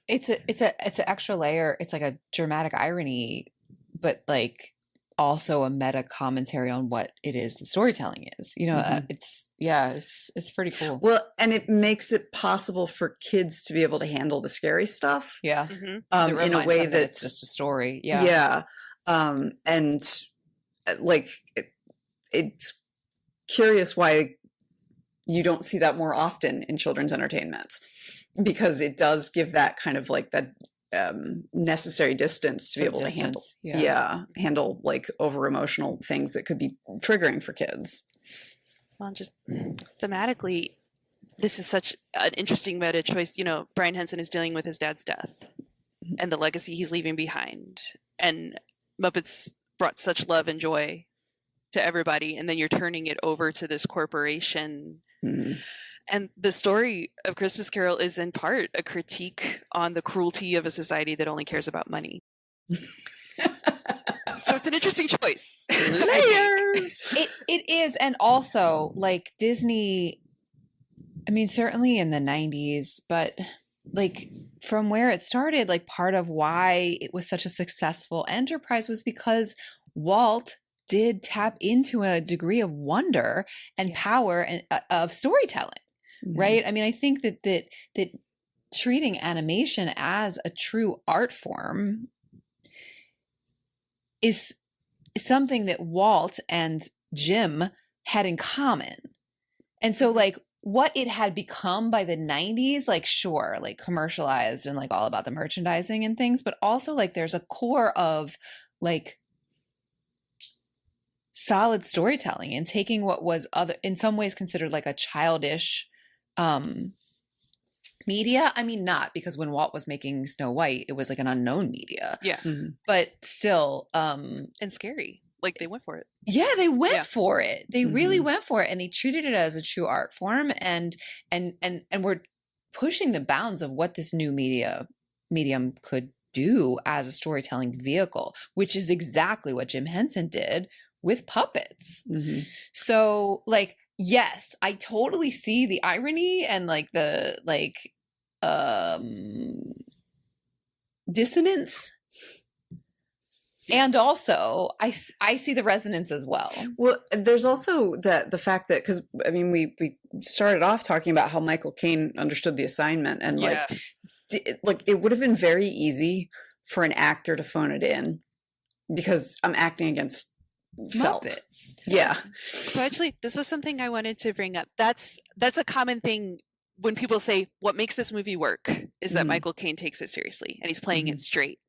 It's an extra layer. It's like a dramatic irony, but like also a meta commentary on what it is the storytelling is. You know, it's pretty cool. Well, and it makes it possible for kids to be able to handle the scary stuff. Yeah. In a way that it's just a story. Yeah. Yeah. And like it's curious why you don't see that more often in children's entertainment, because it does give that kind of like that necessary distance to be able to handle like over emotional things that could be triggering for kids. Well, just thematically, this is such an interesting meta choice. You know, Brian Henson is dealing with his dad's death and the legacy he's leaving behind, and Muppets brought such love and joy to everybody, and then you're turning it over to this corporation. And the story of Christmas Carol is in part a critique on the cruelty of a society that only cares about money. So it's an interesting choice. Layers. It is. And also like Disney, I mean, certainly in the 90s, but like from where it started, like part of why it was such a successful enterprise was because Walt did tap into a degree of wonder and power and of storytelling. Right. I mean, I think that treating animation as a true art form is something that Walt and Jim had in common. And so like what it had become by the 90s, like sure, like commercialized and like all about the merchandising and things, but also like there's a core of like solid storytelling and taking what was other in some ways considered like a childish media. I mean, not because when Walt was making Snow White, it was like an unknown media. Yeah. But still, and scary. Like they went for it. Yeah, they went for it. They really went for it, and they treated it as a true art form, and we're pushing the bounds of what this new medium could do as a storytelling vehicle, which is exactly what Jim Henson did with puppets. So like, yes, I totally see the irony and like the dissonance, and also I see the resonance as well. Well, there's also the fact that, because I mean we started off talking about how Michael Caine understood the assignment, and like it would have been very easy for an actor to phone it in because I'm acting against felt. Muppets. Yeah. So actually, this was something I wanted to bring up. That's a common thing when people say what makes this movie work is that Mhm. Michael Caine takes it seriously and he's playing Mhm. it straight.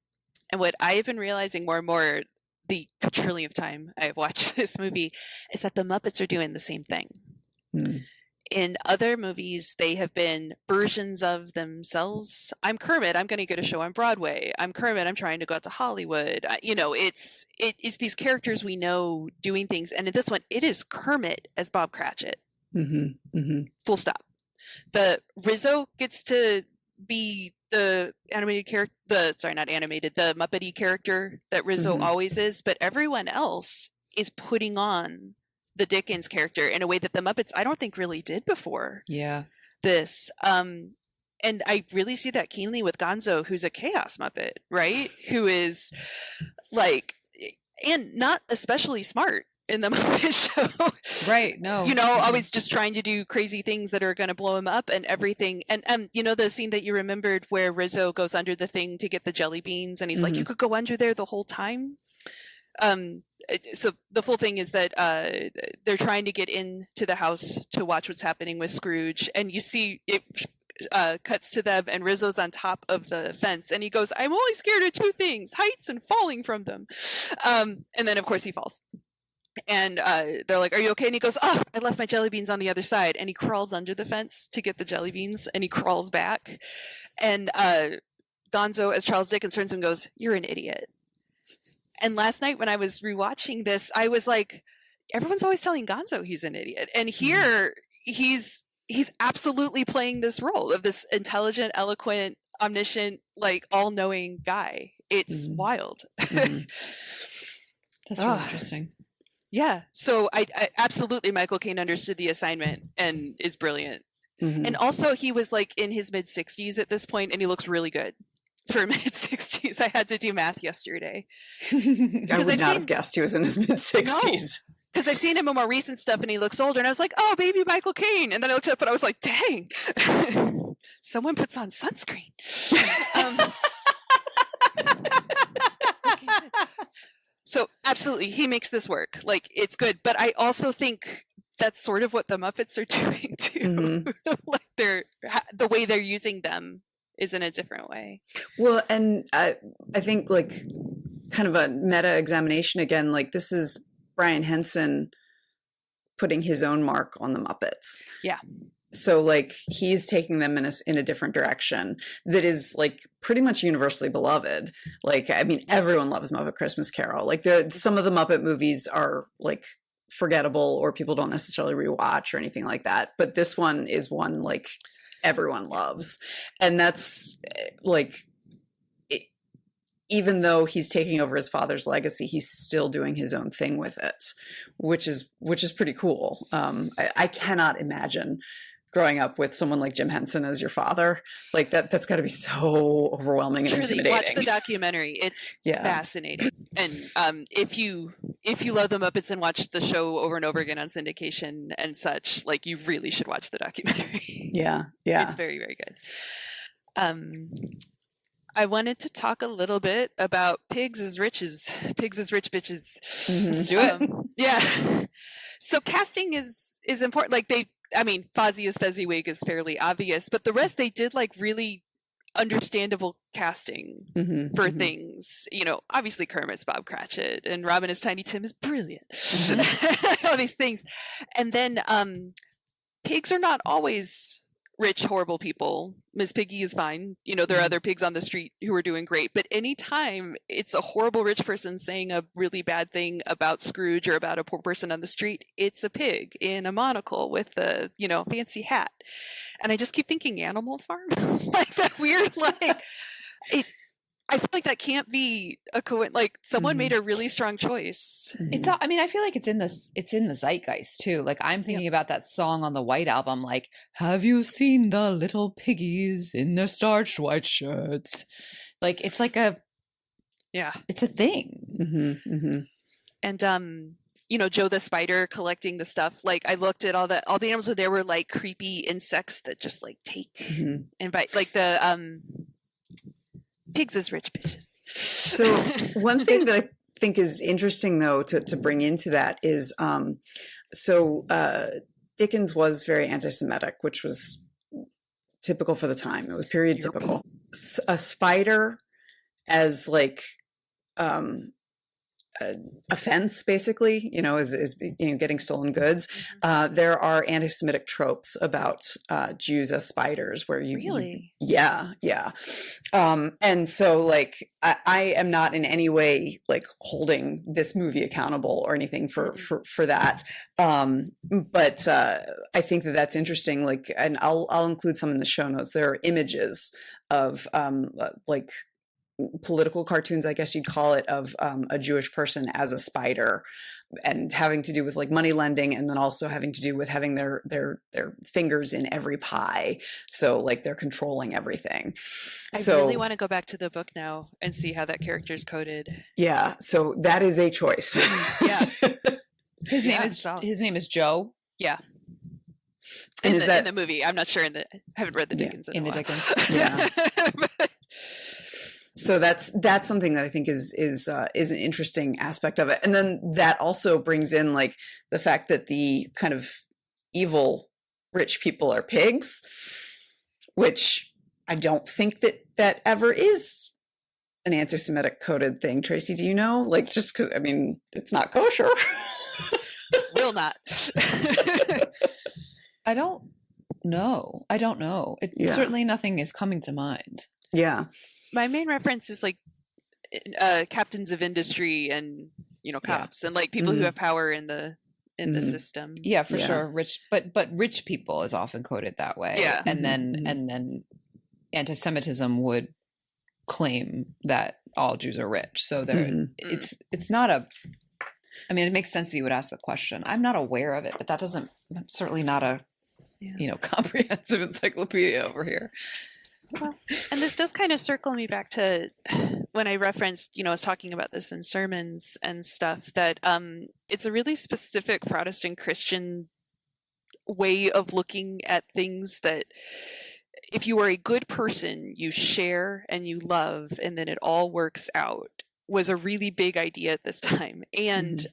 And what I have been realizing more and more the quadrillionth time I have watched this movie is that the Muppets are doing the same thing. Mm. In other movies, they have been versions of themselves. I'm Kermit. I'm going to get a show on Broadway. I'm Kermit. I'm trying to go out to Hollywood. It's these characters we know doing things. And in this one, it is Kermit as Bob Cratchit. Mm-hmm. Mm-hmm. Full stop. The Rizzo gets to be the animated character. The Muppety character that Rizzo Mhm. always is. But everyone else is putting on the Dickens character in a way that the Muppets I don't think really did before Yeah. this. And I really see that keenly with Gonzo, who's a chaos Muppet, right? Who is like, and not especially smart in the Muppet Show. Right. No. Always just trying to do crazy things that are going to blow him up and everything. And the scene that you remembered where Rizzo goes under the thing to get the jelly beans, and he's like, Mhm. "You could go under there the whole time." So the full thing is that they're trying to get into the house to watch what's happening with Scrooge, and you see it cuts to them, and Rizzo's on top of the fence, and he goes, "I'm only scared of two things: heights and falling from them." And then, of course, he falls. And they're like, "Are you okay?" And he goes, "Oh, I left my jelly beans on the other side." And he crawls under the fence to get the jelly beans, and he crawls back. And Gonzo, as Charles Dickens, turns to him and goes, "You're an idiot." And last night when I was rewatching this, I was like, everyone's always telling Gonzo he's an idiot. And here he's absolutely playing this role of this intelligent, eloquent, omniscient, like all-knowing guy. It's Mhm. wild. Mhm. That's really Ah. interesting. Yeah. So I absolutely, Michael Caine understood the assignment and is brilliant. Mhm. And also he was like in his mid-60s at this point, and he looks really good for mid-60s. I had to do math yesterday. I because would I've not seen- have guessed he was in his mid-60s. Because I've seen him in more recent stuff and he looks older, and I was like, "Oh, baby Michael Caine." And then I looked up and I was like, "Dang, someone puts on sunscreen." Okay, good. So absolutely, he makes this work. Like, it's good. But I also think that's sort of what the Muppets are doing too. Mhm. Like the way they're using them is in a different way. Well, and I think like kind of a meta examination again, like this is Brian Henson putting his own mark on the Muppets. Yeah. So like he's taking them in a different direction that is like pretty much universally beloved. Like, I mean, everyone loves Muppet Christmas Carol. Like some of the Muppet movies are like forgettable or people don't necessarily rewatch or anything like that. But this one is one like everyone loves. And that's like, even though he's taking over his father's legacy, he's still doing his own thing with it, which is pretty cool. I cannot imagine growing up with someone like Jim Henson as your father. Like that's got to be so overwhelming and Truly, intimidating. watch the documentary. It's fascinating. And if you love the Muppets and watch the show over and over again on syndication and such, like, you really should watch the documentary. Yeah. It's very, very good. I wanted to talk a little bit about pigs as rich bitches. Mhm. Let's do it. Yeah. So casting is important. Like Fozzie as Fezziwig is fairly obvious, but the rest they did like really understandable casting Mhm, for mhm. things. Obviously Kermit's Bob Cratchit and Robin as Tiny Tim is brilliant. All these things. And then pigs are not always rich, horrible people. Miss Piggy is fine. There are other pigs on the street who are doing great. But anytime it's a horrible rich person saying a really bad thing about Scrooge or about a poor person on the street, it's a pig in a monocle with a, fancy hat. And I just keep thinking Animal Farm. Like that weird, I feel like that can't be a like someone made a really strong choice. It's I mean, I feel like it's in the zeitgeist too. Like I'm thinking about that song on the White Album, like, have you seen the little piggies in their starched white shirts? Like it's like it's a thing. Mhm, mhm. And Joe the spider collecting the stuff. Like I looked at all the animals, so there were like creepy insects that just like take Mhm. and bite, like the pigs as rich bitches. So one thing that I think is interesting, though, to bring into that is, Dickens was very anti-Semitic, which was typical for the time. It was period typical. A spider as like offense, basically, is getting stolen goods. There are anti-Semitic tropes about Jews as spiders, where yeah. And so, like, I am not in any way like holding this movie accountable or anything for that. But I think that that's interesting. Like, and I'll include some in the show notes. There are images of like political cartoons, I guess you'd call it, of a Jewish person as a spider, and having to do with like money lending, and then also having to do with having their fingers in every pie. So like they're controlling everything. I really want to go back to the book now and see how that character's coded. Yeah. So that is a choice. Yeah. His name is Joe. Yeah. And in the movie, I'm not sure. I haven't read the Dickens in the Dickens. Yeah. So that's something that I think is an interesting aspect of it. And then that also brings in like the fact that the kind of evil rich people are pigs, which I don't think that ever is an anti-Semitic coded thing. Tracy, do you know? Like, just because, I mean, it's not kosher. Will not. I don't know. Certainly nothing is coming to mind. Yeah. My main reference is like captains of industry and cops and like people who have power in the system. Yeah, for sure. Rich, but rich people is often coded that way. Yeah, and then anti-Semitism would claim that all Jews are rich. So there, it's not a. I mean, it makes sense that you would ask the question. I'm not aware of it, but that doesn't. I'm certainly not a comprehensive encyclopedia over here. Well, and this does kind of circle me back to when I referenced, I was talking about this in sermons and stuff, that it's a really specific Protestant Christian way of looking at things, that if you are a good person, you share and you love, and then it all works out, was a really big idea at this time. And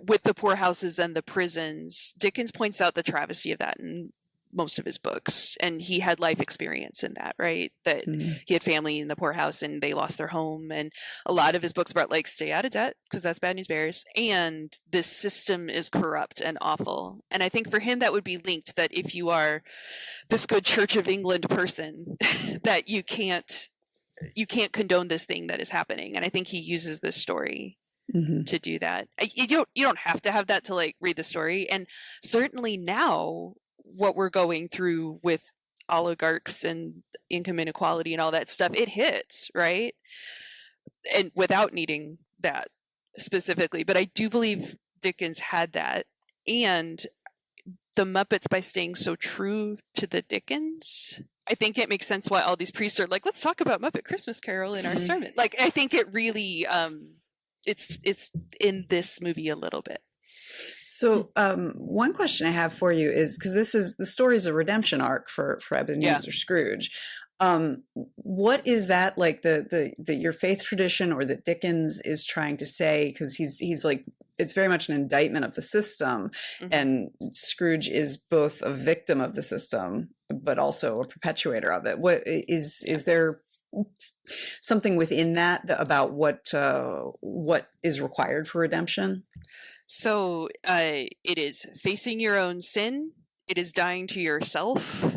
with the poorhouses and the prisons, Dickens points out the travesty of that in most of his books, and he had life experience in that, right? That he had family in the poorhouse and they lost their home, and a lot of his books about like stay out of debt because that's bad news bears, and this system is corrupt and awful. And I think for him that would be linked, that if you are this good Church of England person, that you can't condone this thing that is happening. And I think he uses this story to do that. You don't have to have that to like read the story, and certainly now what we're going through with oligarchs and income inequality and all that stuff, it hits, right? And without needing that specifically, but I do believe Dickens had that. And the Muppets, by staying so true to the Dickens, I think it makes sense why all these priests are like, let's talk about Muppet Christmas Carol in our sermon. Like, I think it really it's in this movie a little bit. So one question I have for you is, because the story is a redemption arc for Ebenezer Scrooge. What is that like the your faith tradition, or that Dickens is trying to say? Because he's like, it's very much an indictment of the system, and Scrooge is both a victim of the system but also a perpetuator of it. What is there something within that about what is required for redemption? So it is facing your own sin. It is dying to yourself.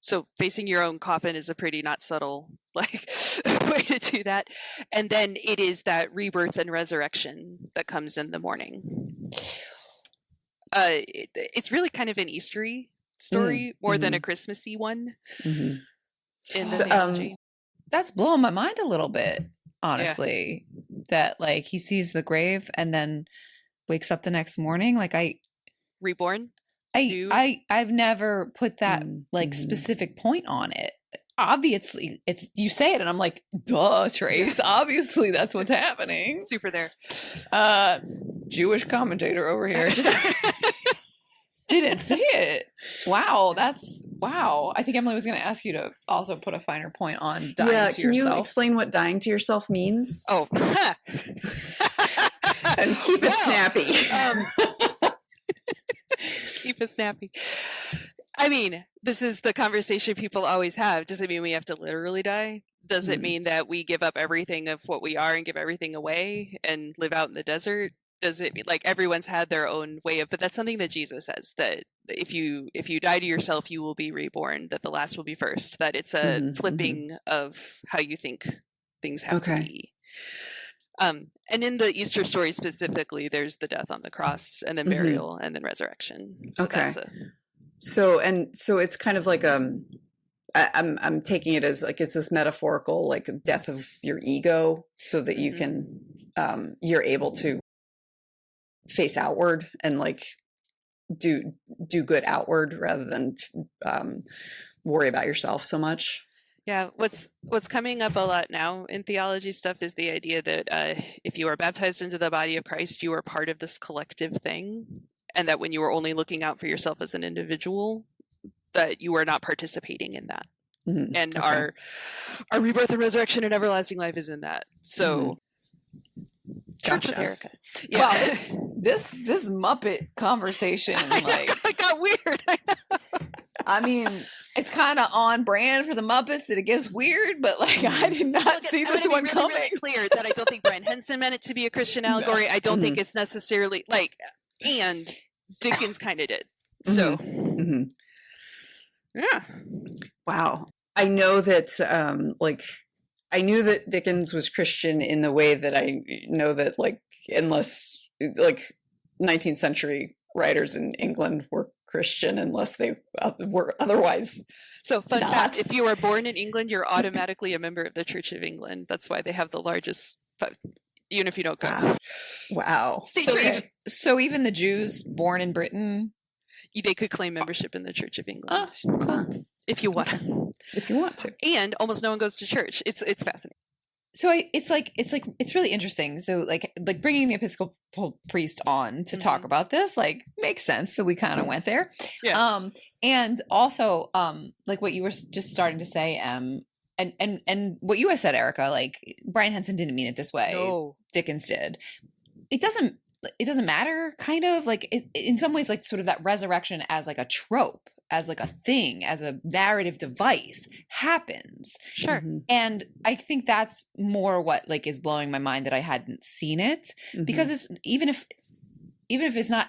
So facing your own coffin is a pretty not subtle like way to do that. And then it is that rebirth and resurrection that comes in the morning. It's really kind of an Eastery story more than a Christmassy one in the theology. That's blowing my mind a little bit, honestly. That like he sees the grave and then wakes up the next morning. Like reborn. I've never put that like specific point on it. Obviously, it's you say it, and I'm like, duh, Trace. Obviously, that's what's happening. Super there. Jewish commentator over here just didn't say it. Wow, that's Wow. I think Emily was going to ask you to also put a finer point on dying to can yourself. you explain what dying to yourself means? Oh. And keep it snappy. Keep it snappy. I mean, this is the conversation people always have. Does it mean we have to literally die? Does it mean that we give up everything of what we are and give everything away and live out in the desert? Does it mean, like, everyone's had their own way of, but that's something that Jesus says, that if you die to yourself, you will be reborn, that the last will be first, that it's a flipping of how you think things have to be. And in the Easter story specifically, there's the death on the cross and then burial and then resurrection. So that's so it's kind of like I'm taking it as like it's this metaphorical like death of your ego, so that you can you're able to face outward and like do good outward rather than worry about yourself so much. Yeah, what's coming up a lot now in theology stuff is the idea that if you are baptized into the body of Christ, you are part of this collective thing, and that when you are only looking out for yourself as an individual, that you are not participating in that. And our rebirth and resurrection and everlasting life is in that. So Church with Erika. Yeah. Wow, this Muppet conversation, like, it got weird. I know. I mean, it's kind of on brand for the Muppets that it gets weird, but like I did not see this one coming. Really clear that I don't think Brian Henson meant it to be a Christian allegory. I don't think it's necessarily like, and Dickens kind of did. So, yeah. Wow. I know that I knew that Dickens was Christian in the way that I know that like unless like 19th century writers in England were Christian, unless they were otherwise. So fun fact, if you are born in England, you're automatically a member of the Church of England. That's why they have the largest, even if you don't go. Wow. So even the Jews born in Britain, they could claim membership in the Church of England. Oh, cool. If you want. If you want to. And almost no one goes to church. It's fascinating. So it's really interesting. So like bringing the Episcopal priest on to talk about this, like, makes sense that we kind of went there. Yeah. And also, like what you were just starting to say, and what you had said, Erika, like Brian Henson didn't mean it this way. No. Dickens did. It doesn't matter, kind of like in some ways, like sort of that resurrection as like a trope, as like a thing, as a narrative device happens. Sure. And I think that's more what like is blowing my mind, that I hadn't seen it, because it's even if it's not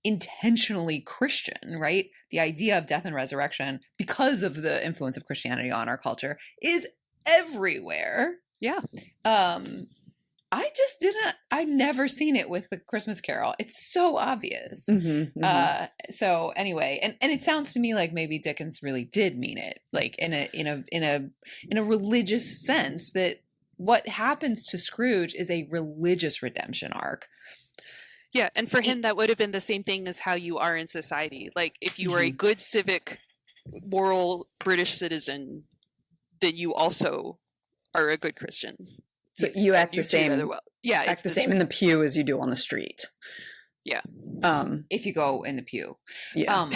intentionally Christian, right? The idea of death and resurrection, because of the influence of Christianity on our culture, is everywhere. Yeah. I've never seen it with the Christmas Carol. It's so obvious. So anyway, and it sounds to me like maybe Dickens really did mean it, like in a religious sense, that what happens to Scrooge is a religious redemption arc. Yeah, and for him that would have been the same thing as how you are in society. Like if you were a good civic, moral British citizen, then you also are a good Christian. So you act the same. Yeah, act the same in the pew as you do on the street. Yeah. If you go in the pew. Yeah.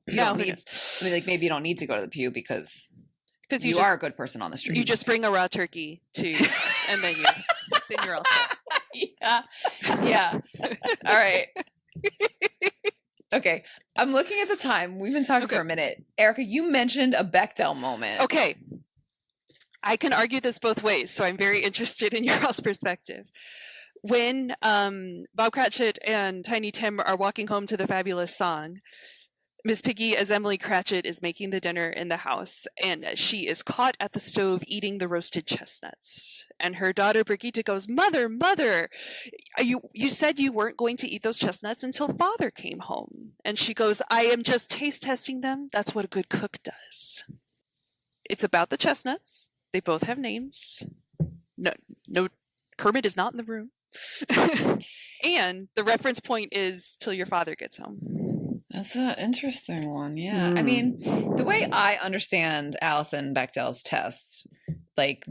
You don't need. I mean, like maybe you don't need to go to the pew because you are a good person on the street. You just bring a raw turkey to, and then you're all set. Yeah. All right. Okay. I'm looking at the time. We've been talking for a minute. Erika, you mentioned a Bechdel moment. Okay. I can argue this both ways, so I'm very interested in your all's perspective. When Bob Cratchit and Tiny Tim are walking home to the fabulous song, Miss Piggy, as Emily Cratchit, is making the dinner in the house, and she is caught at the stove eating the roasted chestnuts. And her daughter Brigitte goes, "Mother, Mother, you said you weren't going to eat those chestnuts until Father came home." And she goes, "I am just taste testing them. That's what a good cook does." It's about the chestnuts. They both have names. No, Kermit is not in the room. And the reference point is till your father gets home. That's an interesting one. Yeah. I mean, the way I understand Alison Bechdel's tests, like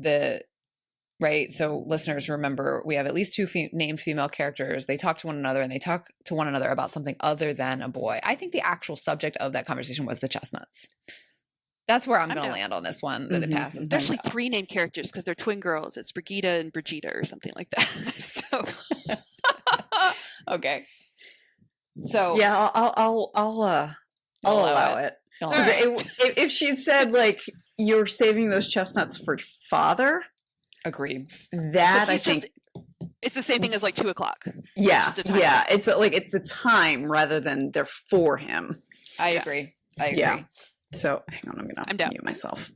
right. So listeners, remember, we have at least two named female characters. They talk to one another, and they talk to one another about something other than a boy. I think the actual subject of that conversation was the chestnuts. That's where I'm I'm going to down. land on this one, that it Mhm, passes. mhm. Especially 3 named characters because they're twin girls. It's Brigida and Brigida or something like that. So Okay. So Yeah, I'll allow it. All 'Cause right. if she'd said like you're saving those chestnuts for father, Agreed. that But I he's think just, it's the same thing as like 2:00. yeah, just a time. yeah, it's like it's the time rather than they're for him. I Yeah. agree. I agree. Yeah. So hang on, I'm down. mute myself.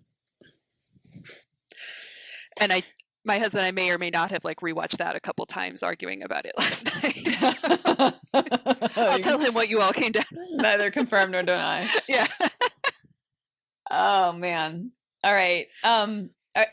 And my husband and I may or may not have like rewatched that a couple times arguing about it last night. I'll tell him what you all came down. Neither confirm nor deny. Yeah. Oh man. All right.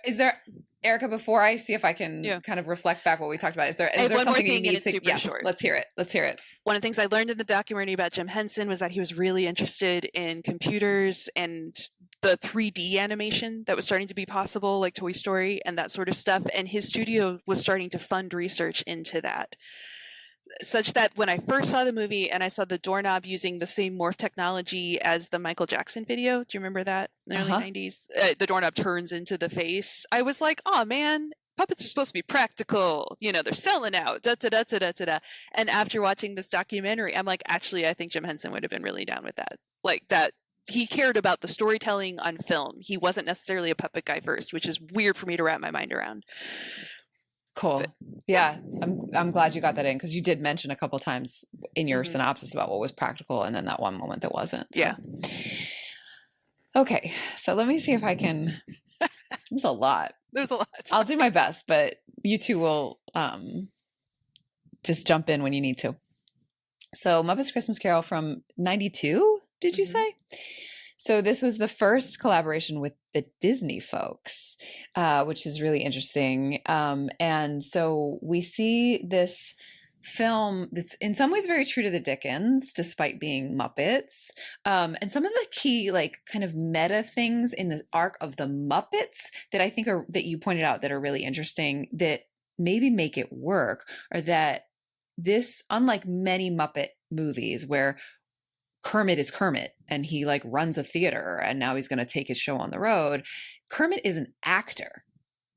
Is there, Erica, before I see if I can kind of reflect back what we talked about, is there have one more something you thing, and need it's to super yes, short. let's hear it. Let's hear it. One of the things I learned in the documentary about Jim Henson was that he was really interested in computers and the 3D animation that was starting to be possible, like Toy Story and that sort of stuff. And his studio was starting to fund research into that. Such that when I first saw the movie and I saw the doorknob using the same morph technology as the Michael Jackson video, do you remember that in the early 90s? The doorknob turns into the face. I was like, oh man, puppets are supposed to be practical. You know, they're selling out. Da, da, da, da, da, da, da. And after watching this documentary, I'm like, actually, I think Jim Henson would have been really down with that. Like that. He cared about the storytelling on film. He wasn't necessarily a puppet guy first, which is weird for me to wrap my mind around. Cool. But- Yeah. I'm glad you got that in, because you did mention a couple times in your Mhm. synopsis about what was practical and then that one moment that wasn't. So. Yeah. Okay. So let me see if I can. There's a lot. There's a lot. I'll do my best, but you two will just jump in when you need to. So Muppet's Christmas Carol from 92, did you Mhm. say? So this was the first collaboration with the Disney folks, which is really interesting. And so we see this film that's in some ways very true to the Dickens, despite being Muppets. And some of the key, like, kind of meta things in the arc of the Muppets that I think are, that you pointed out, that are really interesting, that maybe make it work, are that this, unlike many Muppet movies where Kermit is Kermit and he like runs a theater and now he's going to take his show on the road, Kermit is an actor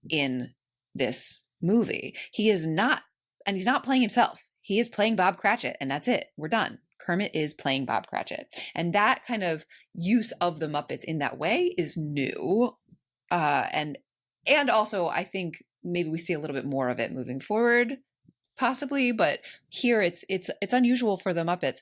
in this movie. He is not, and he's not playing himself. He is playing Bob Cratchit, and that's it. We're done. Kermit is playing Bob Cratchit. And that kind of use of the Muppets in that way is new. And also I think maybe we see a little bit more of it moving forward, possibly, but here it's unusual for the Muppets.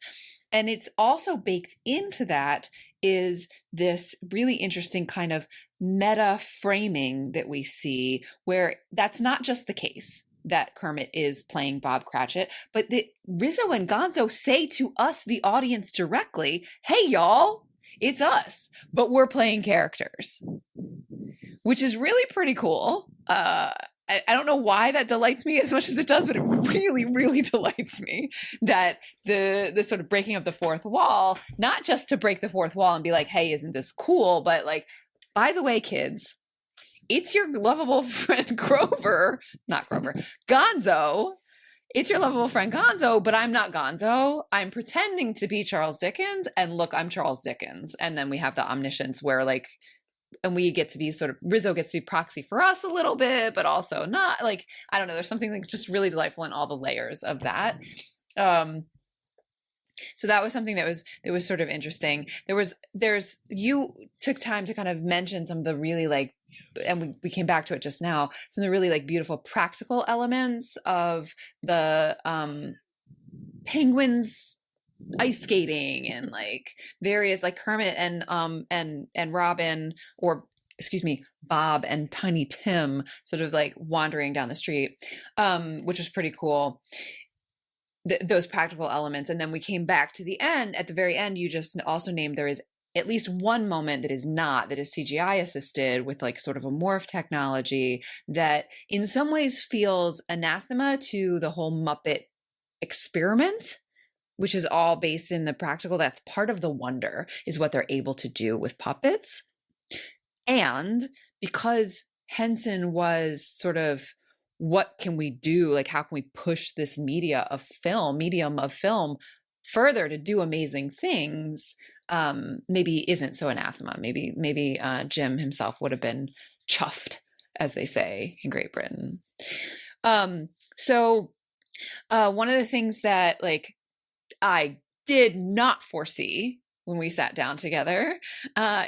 And it's also baked into that is this really interesting kind of meta framing that we see, where that's not just the case that Kermit is playing Bob Cratchit, but that Rizzo and Gonzo say to us, the audience, directly, hey, y'all, it's us, but we're playing characters, which is really pretty cool. I don't know why that delights me as much as it does, but it really, really delights me that the sort of breaking of the fourth wall, not just to break the fourth wall and be like, hey, isn't this cool? But like, by the way, kids, it's your lovable friend Gonzo. It's your lovable friend Gonzo, but I'm not Gonzo. I'm pretending to be Charles Dickens. And look, I'm Charles Dickens. And then we have the omniscience where like, and we get to be sort of, Rizzo gets to be proxy for us a little bit, but also not, like, I don't know. There's something like just really delightful in all the layers of that. So that was something that was sort of interesting. You took time to kind of mention some of the really like, and we came back to it just now, some of the really like beautiful practical elements of the penguins ice skating and like various like Kermit and Robin, or excuse me, Bob and Tiny Tim sort of like wandering down the street, which was pretty cool. Those practical elements. And then we came back to the end. At the very end, you just also named there is at least one moment that is CGI assisted with like sort of a morph technology that in some ways feels anathema to the whole Muppet experiment, which is all based in the practical. That's part of the wonder, is what they're able to do with puppets. And because Henson was sort of, what can we do? Like, how can we push this medium of film further to do amazing things? maybe isn't so anathema. Maybe Jim himself would have been chuffed, as they say in Great Britain. So one of the things that like I did not foresee when we sat down together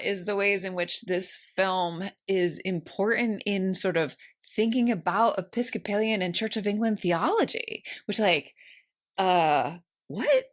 is the ways in which this film is important in sort of thinking about Episcopalian and Church of England theology, which like, what?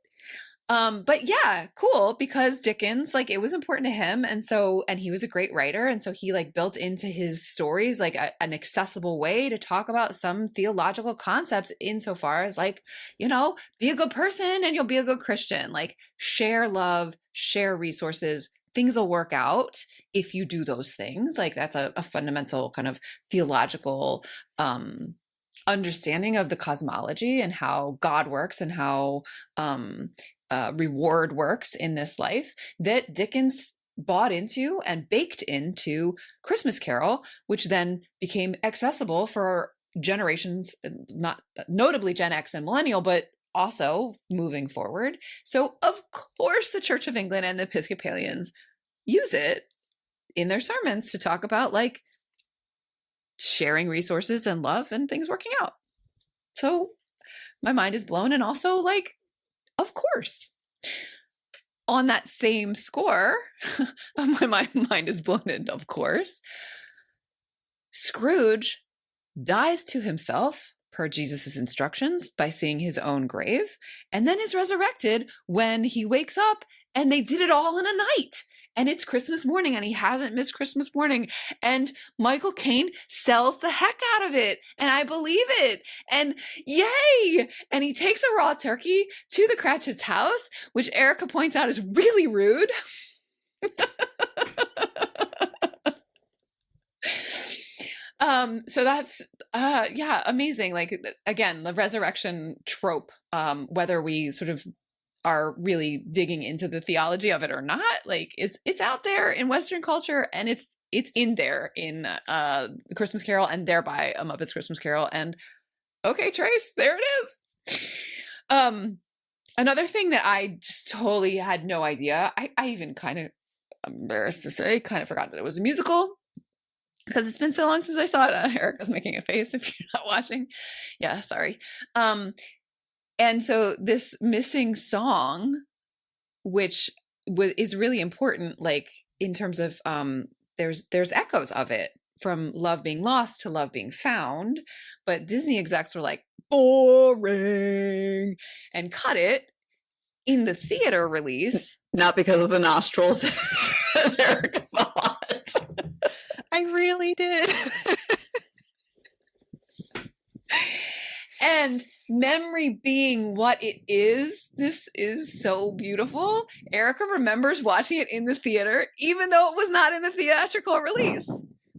But yeah, cool, because Dickens, like, it was important to him. And he was a great writer. And so he like built into his stories, like an accessible way to talk about some theological concepts insofar as like, you know, be a good person and you'll be a good Christian, like share love, share resources, things will work out if you do those things. Like that's a fundamental kind of theological, understanding of the cosmology and how God works and how, reward works in this life that Dickens bought into and baked into Christmas Carol, which then became accessible for generations, not notably Gen X and Millennial, but also moving forward. So of course the Church of England and the Episcopalians use it in their sermons to talk about like sharing resources and love and things working out. So my mind is blown, and also like, of course, on that same score, my mind is blown, and of course, Scrooge dies to himself per Jesus's instructions by seeing his own grave, and then is resurrected when he wakes up, and they did it all in a night. And it's Christmas morning, and he hasn't missed Christmas morning. And Michael Caine sells the heck out of it. And I believe it. And yay! And he takes a raw turkey to the Cratchit's house, which Erika points out is really rude. So that's, yeah, amazing. Like, again, the resurrection trope, whether we sort of are really digging into the theology of it or not, like it's out there in Western culture, and it's in there in Christmas Carol, and thereby a Muppet's Christmas Carol. And okay, Trace, there it is. Another thing that I just totally had no idea, I even kind of, embarrassed to say, kind of forgot that it was a musical, because it's been so long since I saw it. Erika's making a face if you're not watching. Yeah, sorry. And so this missing song, which is really important, like in terms of there's echoes of it from love being lost to love being found, but Disney execs were like, boring, and cut it in the theater release. Not because of the nostrils, as Erika thought. I really did. And memory being what it is, this is so beautiful. Erika remembers watching it in the theater, even though it was not in the theatrical release,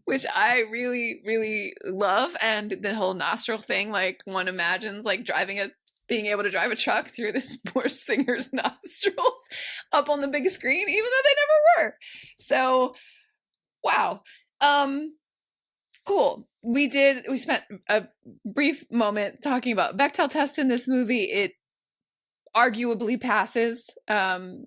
which I really, really love. And the whole nostril thing, like one imagines like being able to drive a truck through this poor singer's nostrils up on the big screen, even though they never were. So, wow. Cool. We spent a brief moment talking about Bechdel test in this movie. It arguably passes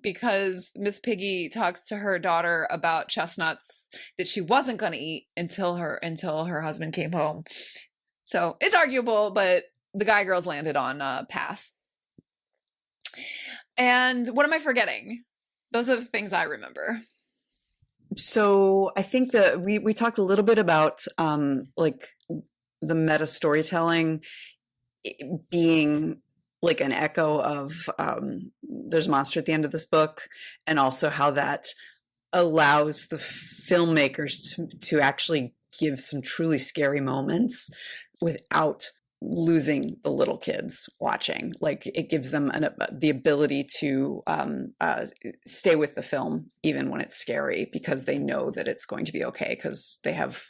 because Miss Piggy talks to her daughter about chestnuts that she wasn't going to eat until her husband came home. So it's arguable, but the Guy Girls landed on pass. And what am I forgetting? Those are the things I remember. So I think that we talked a little bit about like the meta storytelling being like an echo of there's a monster at the end of this book, and also how that allows the filmmakers to actually give some truly scary moments without losing the little kids watching. Like it gives them the ability to stay with the film even when it's scary, because they know that it's going to be okay, because they have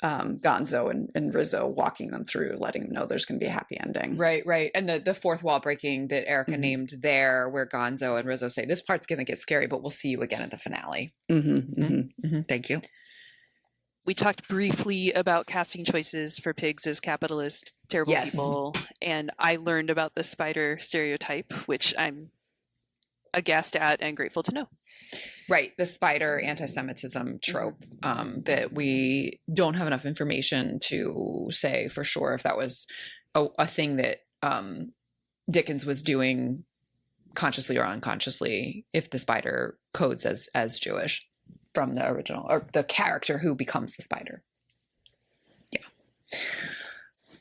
Gonzo and Rizzo walking them through, letting them know there's going to be a happy ending. Right. And the fourth wall breaking that Erika named there, where Gonzo and Rizzo say, this part's going to get scary, but we'll see you again at the finale. Thank you. We talked briefly about casting choices for pigs as capitalist, terrible people. And I learned about the spider stereotype, which I'm aghast at and grateful to know. Right. The spider anti-Semitism trope, that we don't have enough information to say for sure if that was a thing that Dickens was doing consciously or unconsciously, if the spider codes as Jewish from the original, or the character who becomes the spider. Yeah.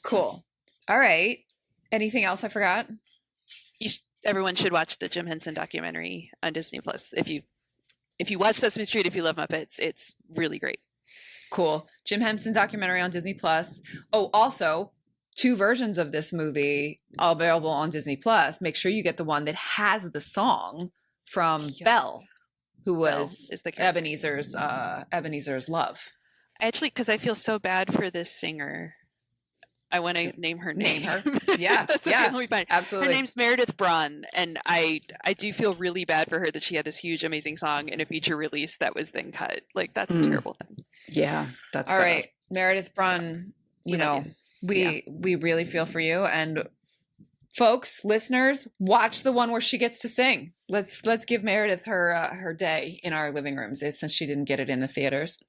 Cool. All right. Anything else I forgot? Everyone should watch the Jim Henson documentary on Disney Plus. If you watch Sesame Street, if you love Muppets, it's really great. Cool. Jim Henson documentary on Disney Plus. Oh, also 2 versions of this movie available on Disney Plus. Make sure you get the one that has the song from Belle, who was Ebenezer's love. Actually, because I feel so bad for this singer, I want to name her. Yeah. Yeah. Absolutely. Her name's Meredith Braun, and I do feel really bad for her that she had this huge, amazing song in a feature release that was then cut. Like, that's a terrible thing. Yeah, that's all right. Meredith Braun, we really feel for you. And folks, listeners, watch the one where she gets to sing. Let's give Meredith her day in our living rooms, since she didn't get it in the theaters.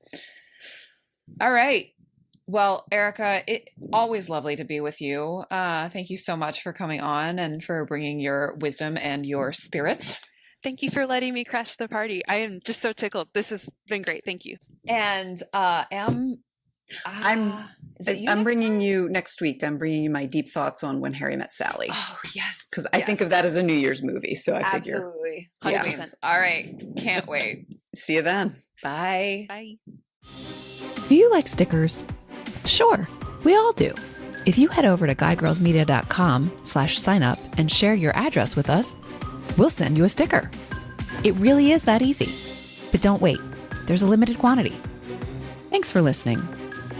All right. Well, Erika, it's always lovely to be with you. Thank you so much for coming on and for bringing your wisdom and your spirit. Thank you for letting me crash the party. I am just so tickled. This has been great. Thank you. And I'm bringing you next week. I'm bringing you my deep thoughts on When Harry Met Sally. Oh, yes. Because I think of that as a New Year's movie. So I figure. Absolutely. 100%. Yeah. All right. Can't wait. See you then. Bye. Bye. Do you like stickers? Sure, we all do. If you head over to guygirlsmedia.com/sign-up and share your address with us, we'll send you a sticker. It really is that easy. But don't wait, there's a limited quantity. Thanks for listening.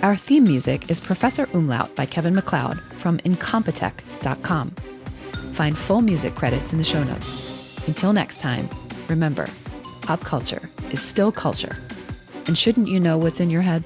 Our theme music is Professor Umlaut by Kevin MacLeod from Incompetech.com. Find full music credits in the show notes. Until next time, remember, pop culture is still culture. And shouldn't you know what's in your head?